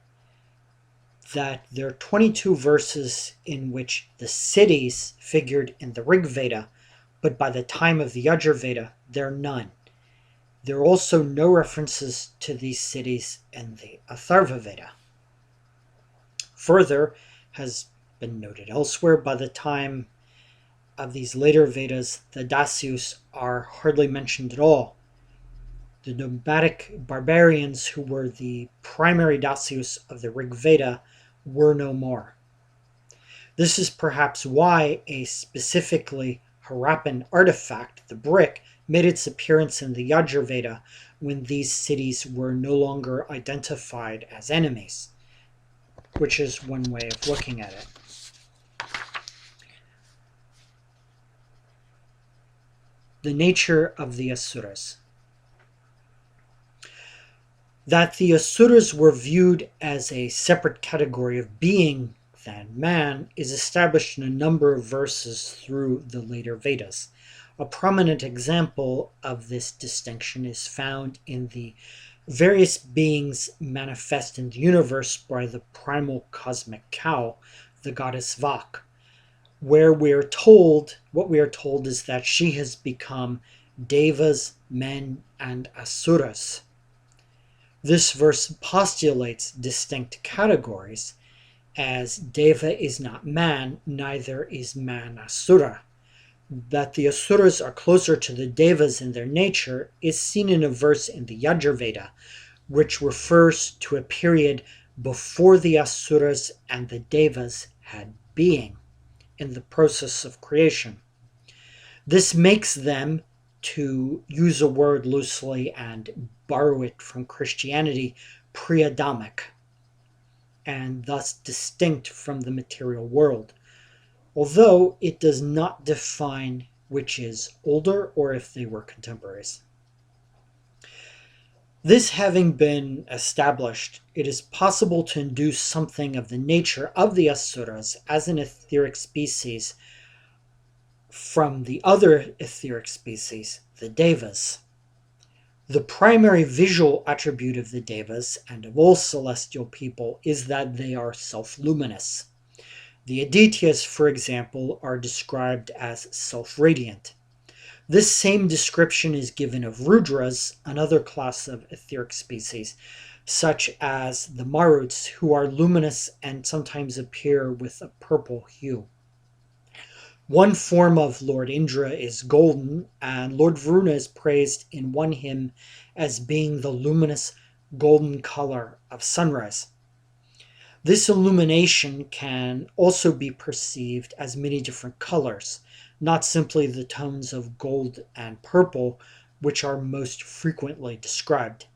that there are 22 verses in which the cities figured in the Rig Veda, but by the time of the Yajur Veda, there are none. There are also no references to these cities in the Atharva Veda. Further, has been noted elsewhere, by the time of these later Vedas, the Dasyus are hardly mentioned at all. The nomadic barbarians who were the primary Dasyus of the Rig Veda were no more. This is perhaps why a specifically Harappan artifact, the brick, made its appearance in the Yajur Veda when these cities were no longer identified as enemies, which is one way of looking at it. The nature of the Asuras. That the Asuras were viewed as a separate category of being than man is established in a number of verses through the later Vedas. A prominent example of this distinction is found in the various beings manifest in the universe by the primal cosmic cow, the goddess Vak, where what we are told is that she has become Devas, men, and Asuras. This verse postulates distinct categories, as Deva is not man, neither is man Asura. That the Asuras are closer to the Devas in their nature is seen in a verse in the Yajur Veda, which refers to a period before the Asuras and the Devas had being in the process of creation. This makes them, to use a word loosely and borrow it from Christianity, pre-Adamic, and thus distinct from the material world. although it does not define which is older or if they were contemporaries. This having been established, it is possible to induce something of the nature of the Asuras as an etheric species from the other etheric species, the Devas. The primary visual attribute of the Devas and of all celestial people is that they are self-luminous. The Adityas, for example, are described as self-radiant. This same description is given of Rudras, another class of etheric species, such as the Maruts, who are luminous and sometimes appear with a purple hue. One form of Lord Indra is golden, and Lord Varuna is praised in one hymn as being the luminous golden color of sunrise. This illumination can also be perceived as many different colors, not simply the tones of gold and purple, which are most frequently described.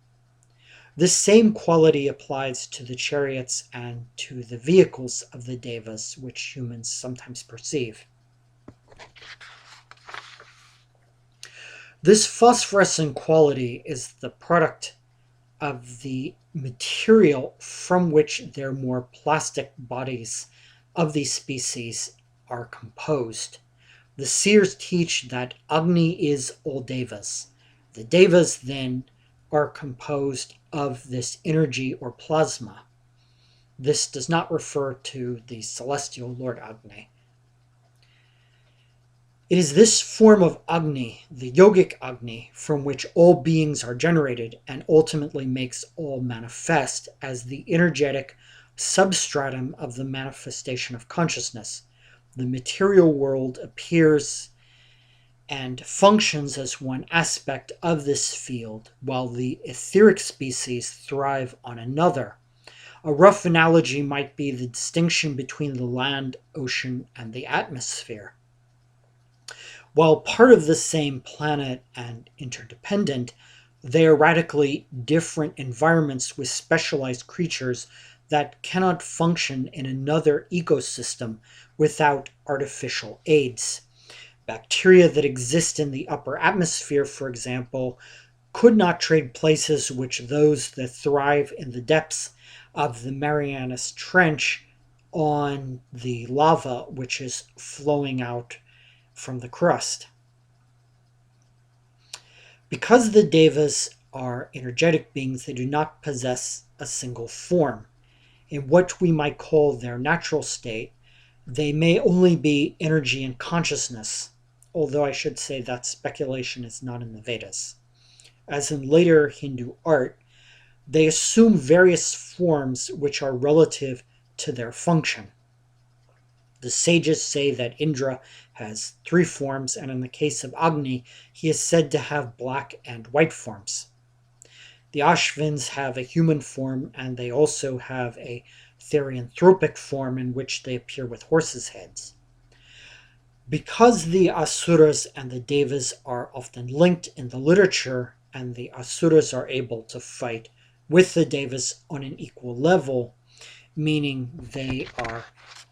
This same quality applies to the chariots and to the vehicles of the Devas, which humans sometimes perceive. This phosphorescent quality is the product of the material from which their more plastic bodies of these species are composed. The seers teach that Agni is all Devas. The Devas then are composed of this energy or plasma. This does not refer to the celestial Lord Agni. It is this form of Agni, the yogic Agni, from which all beings are generated and ultimately makes all manifest as the energetic substratum of the manifestation of consciousness. The material world appears and functions as one aspect of this field, while the etheric species thrive on another. A rough analogy might be the distinction between the land, ocean, and the atmosphere. While part of the same planet and interdependent, they are radically different environments with specialized creatures that cannot function in another ecosystem without artificial aids. Bacteria that exist in the upper atmosphere, for example, could not trade places with those that thrive in the depths of the Marianas Trench on the lava which is flowing out from the crust. Because the Devas are energetic beings, they do not possess a single form. In what we might call their natural state, they may only be energy and consciousness, although I should say that speculation is not in the Vedas. As in later Hindu art, they assume various forms which are relative to their function. The sages say that Indra has 3 forms, and in the case of Agni, he is said to have black and white forms. The Ashvins have a human form, and they also have a therianthropic form in which they appear with horses' heads. Because the Asuras and the Devas are often linked in the literature, and the Asuras are able to fight with the Devas on an equal level, meaning they are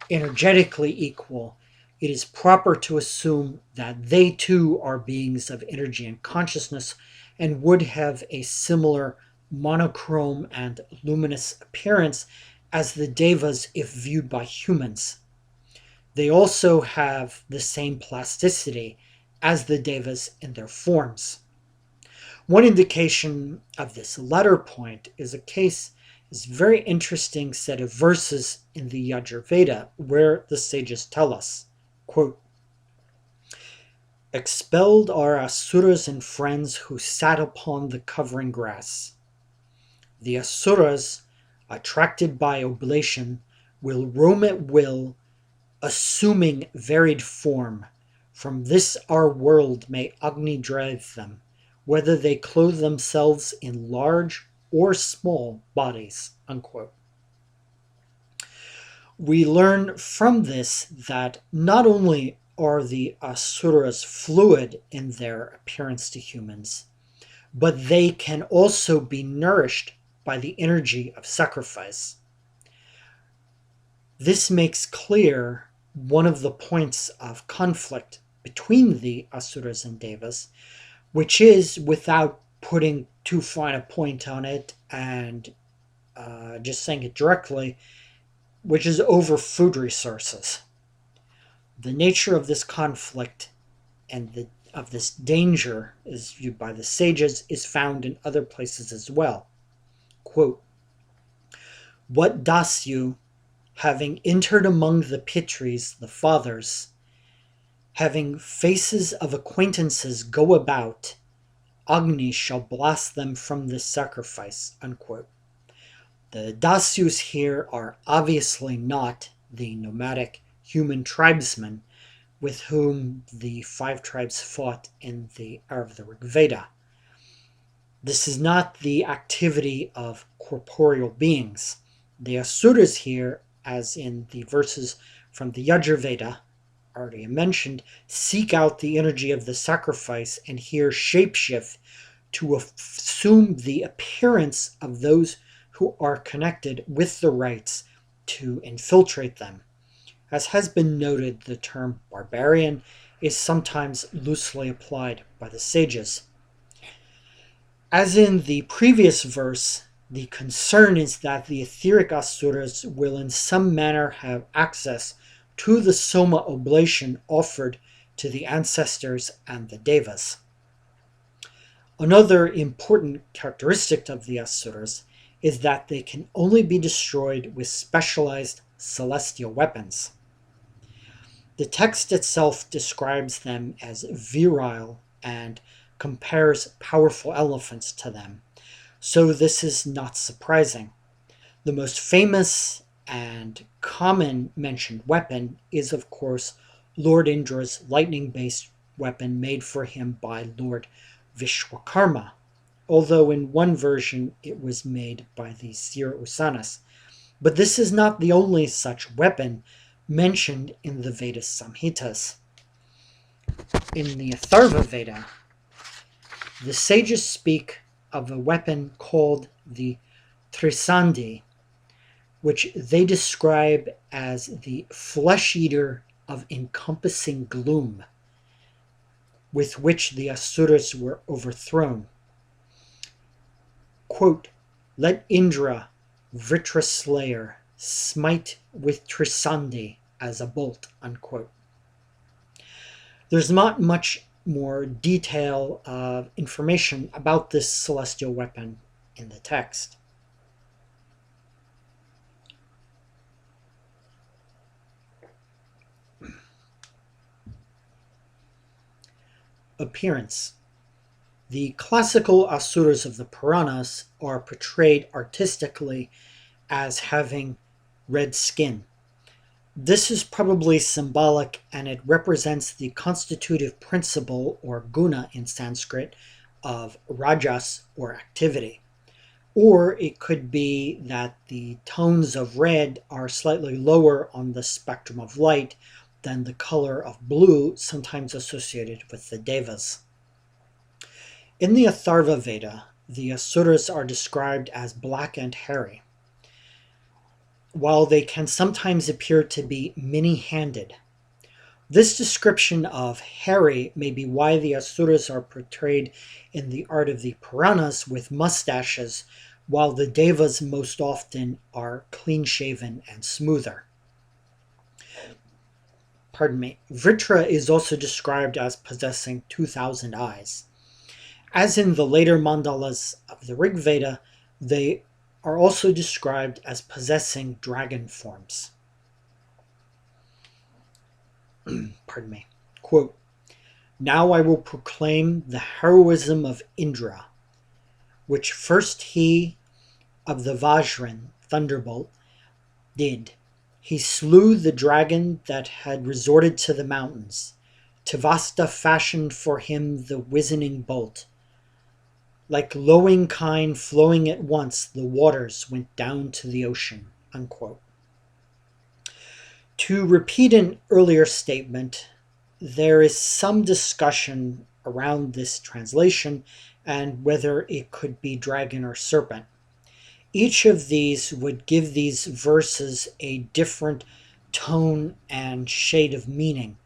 energetically equal, it is proper to assume that they too are beings of energy and consciousness and would have a similar monochrome and luminous appearance as the Devas if viewed by humans. They also have the same plasticity as the Devas in their forms. One indication of this latter point is a very interesting set of verses in the Yajur Veda, where the sages tell us, quote, "Expelled are Asuras and friends who sat upon the covering grass. The Asuras, attracted by oblation, will roam at will, assuming varied form. From this our world may Agni drive them, whether they clothe themselves in large or small bodies," unquote. We learn from this that not only are the Asuras fluid in their appearance to humans, but they can also be nourished by the energy of sacrifice. This makes clear one of the points of conflict between the Asuras and Devas, which is, without putting too fine a point on it and just saying it directly, which is over food resources. The nature of this conflict and of this danger, as viewed by the sages, is found in other places as well. Quote, "What Dasyu, having entered among the Pitris, the fathers, having faces of acquaintances go about, Agni shall blast them from this sacrifice." Unquote. The Dasyus here are obviously not the nomadic human tribesmen with whom the 5 tribes fought in the era of the Rig Veda. This is not the activity of corporeal beings. The Asuras here, as in the verses from the Yajur Veda, already mentioned, seek out the energy of the sacrifice and here shapeshift to assume the appearance of those who are connected with the rites to infiltrate them. As has been noted, the term barbarian is sometimes loosely applied by the sages. As in the previous verse, the concern is that the etheric Asuras will in some manner have access to the Soma oblation offered to the ancestors and the Devas. Another important characteristic of the Asuras is that they can only be destroyed with specialized celestial weapons. The text itself describes them as virile and compares powerful elephants to them, so this is not surprising. The most famous and common mentioned weapon is, of course, Lord Indra's lightning-based weapon made for him by Lord Vishwakarma, although in one version it was made by the seer Usanas. But this is not the only such weapon mentioned in the Veda Samhitas. In the Atharva Veda, the sages speak of a weapon called the Trisandi, which they describe as the flesh-eater of encompassing gloom, with which the Asuras were overthrown. Quote, "Let Indra, Vritra slayer, smite with Trisandi as a bolt." Unquote. There's not much more detail of information about this celestial weapon in the text. Appearance. The classical Asuras of the Puranas are portrayed artistically as having red skin. This is probably symbolic, and it represents the constitutive principle, or guna in Sanskrit, of rajas, or activity. Or it could be that the tones of red are slightly lower on the spectrum of light than the color of blue, sometimes associated with the Devas. In the Atharva Veda, the Asuras are described as black and hairy, while they can sometimes appear to be many-handed. This description of hairy may be why the Asuras are portrayed in the art of the Puranas with mustaches, while the Devas most often are clean-shaven and smoother. Vritra is also described as possessing 2,000 eyes. As in the later mandalas of the Rig Veda, they are also described as possessing dragon forms. Quote, "Now I will proclaim the heroism of Indra, which first he of the Vajran, thunderbolt, did. He slew the dragon that had resorted to the mountains. Tavasta fashioned for him the wizening bolt. Like lowing kine flowing at once, the waters went down to the ocean." Unquote. To repeat an earlier statement, there is some discussion around this translation and whether it could be dragon or serpent. Each of these would give these verses a different tone and shade of meaning.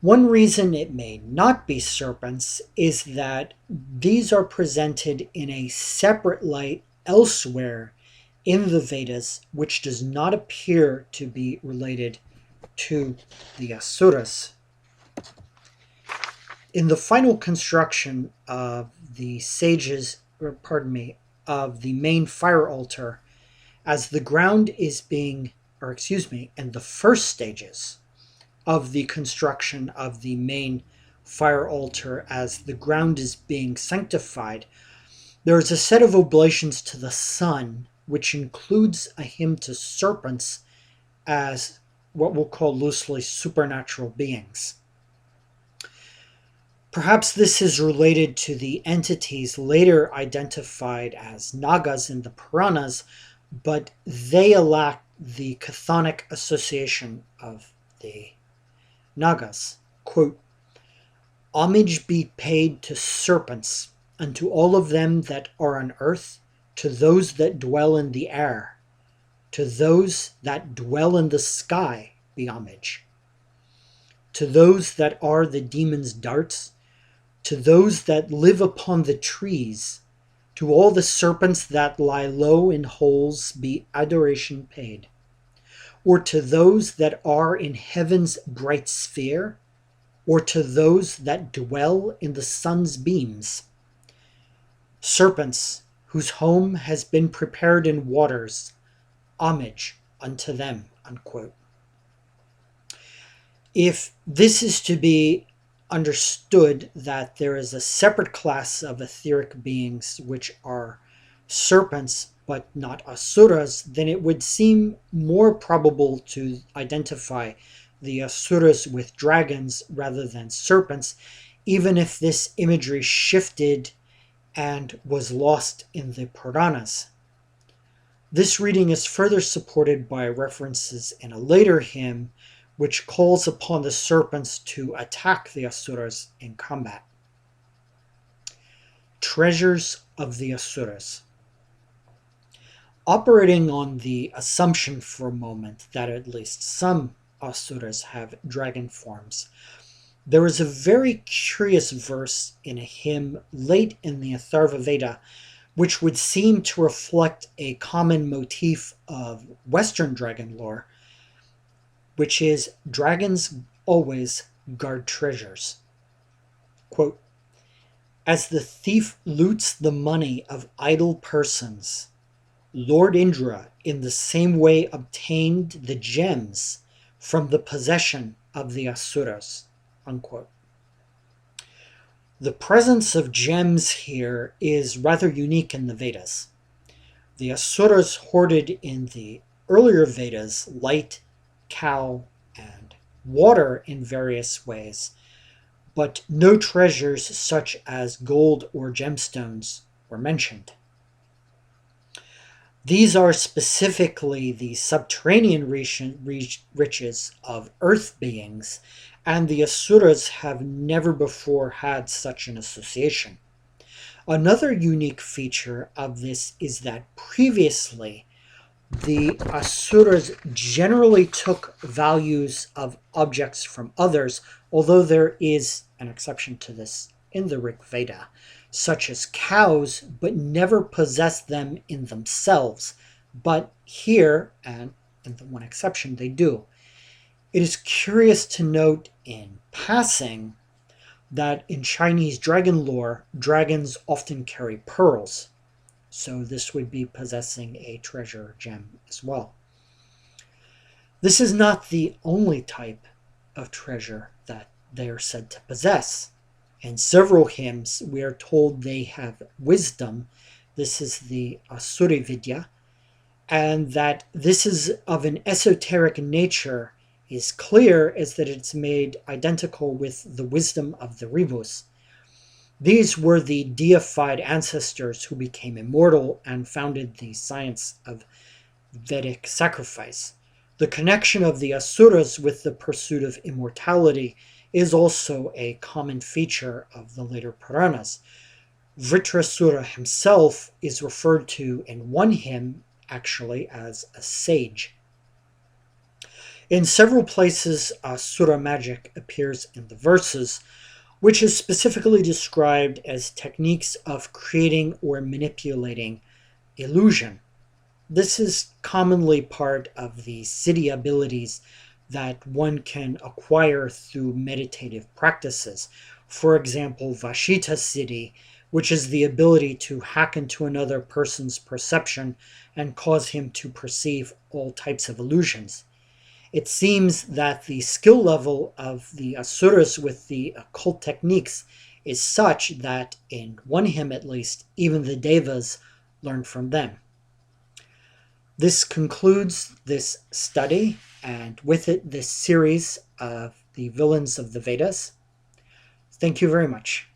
One reason it may not be serpents is that these are presented in a separate light elsewhere in the Vedas, which does not appear to be related to the Asuras. In the final construction of the of the main fire altar, as the ground is being, in the first stages of the construction of the main fire altar, as the ground is being sanctified, there is a set of oblations to the sun, which includes a hymn to serpents as what we'll call loosely supernatural beings. Perhaps this is related to the entities later identified as Nagas in the Puranas, but they lack the chthonic association of the Nagas. Quote, "Homage be paid to serpents, and to all of them that are on earth, to those that dwell in the air, to those that dwell in the sky be homage, to those that are the demons' darts, to those that live upon the trees, to all the serpents that lie low in holes be adoration paid, or to those that are in heaven's bright sphere, or to those that dwell in the sun's beams. Serpents, whose home has been prepared in waters, homage unto them." Unquote. If this is to be understood that there is a separate class of etheric beings which are serpents but not asuras, then it would seem more probable to identify the asuras with dragons rather than serpents, even if this imagery shifted and was lost in the Puranas. This reading is further supported by references in a later hymn which calls upon the serpents to attack the Asuras in combat. Treasures of the Asuras. Operating on the assumption for a moment that at least some Asuras have dragon forms, there is a very curious verse in a hymn late in the Atharva Veda which would seem to reflect a common motif of Western dragon lore, which is dragons always guard treasures. Quote, "As the thief loots the money of idle persons, Lord Indra in the same way obtained the gems from the possession of the Asuras." Unquote. The presence of gems here is rather unique in the Vedas. The Asuras hoarded in the earlier Vedas light, cow, and water in various ways, but no treasures such as gold or gemstones were mentioned. These are specifically the subterranean riches of earth beings, and the Asuras have never before had such an association. Another unique feature of this is that previously the Asuras generally took values of objects from others, although there is an exception to this in the Rig Veda, such as cows, but never possessed them in themselves. But here, and in the one exception, they do. It is curious to note in passing that in Chinese dragon lore, dragons often carry pearls. So this would be possessing a treasure gem as well. This is not the only type of treasure that they are said to possess. In several hymns, we are told they have wisdom. This is the Asura Vidya. And that this is of an esoteric nature is clear as that it's made identical with the wisdom of the Ribus. These were the deified ancestors who became immortal and founded the science of Vedic sacrifice. The connection of the Asuras with the pursuit of immortality is also a common feature of the later Puranas. Vritrasura himself is referred to in one hymn, actually, as a sage. In several places, Asura magic appears in the verses, which is specifically described as techniques of creating or manipulating illusion. This is commonly part of the siddhi abilities that one can acquire through meditative practices. For example, Vashita siddhi, which is the ability to hack into another person's perception and cause him to perceive all types of illusions. It seems that the skill level of the Asuras with the occult techniques is such that, in one hymn at least, even the Devas learn from them. This concludes this study, and with it this series of the villains of the Vedas. Thank you very much.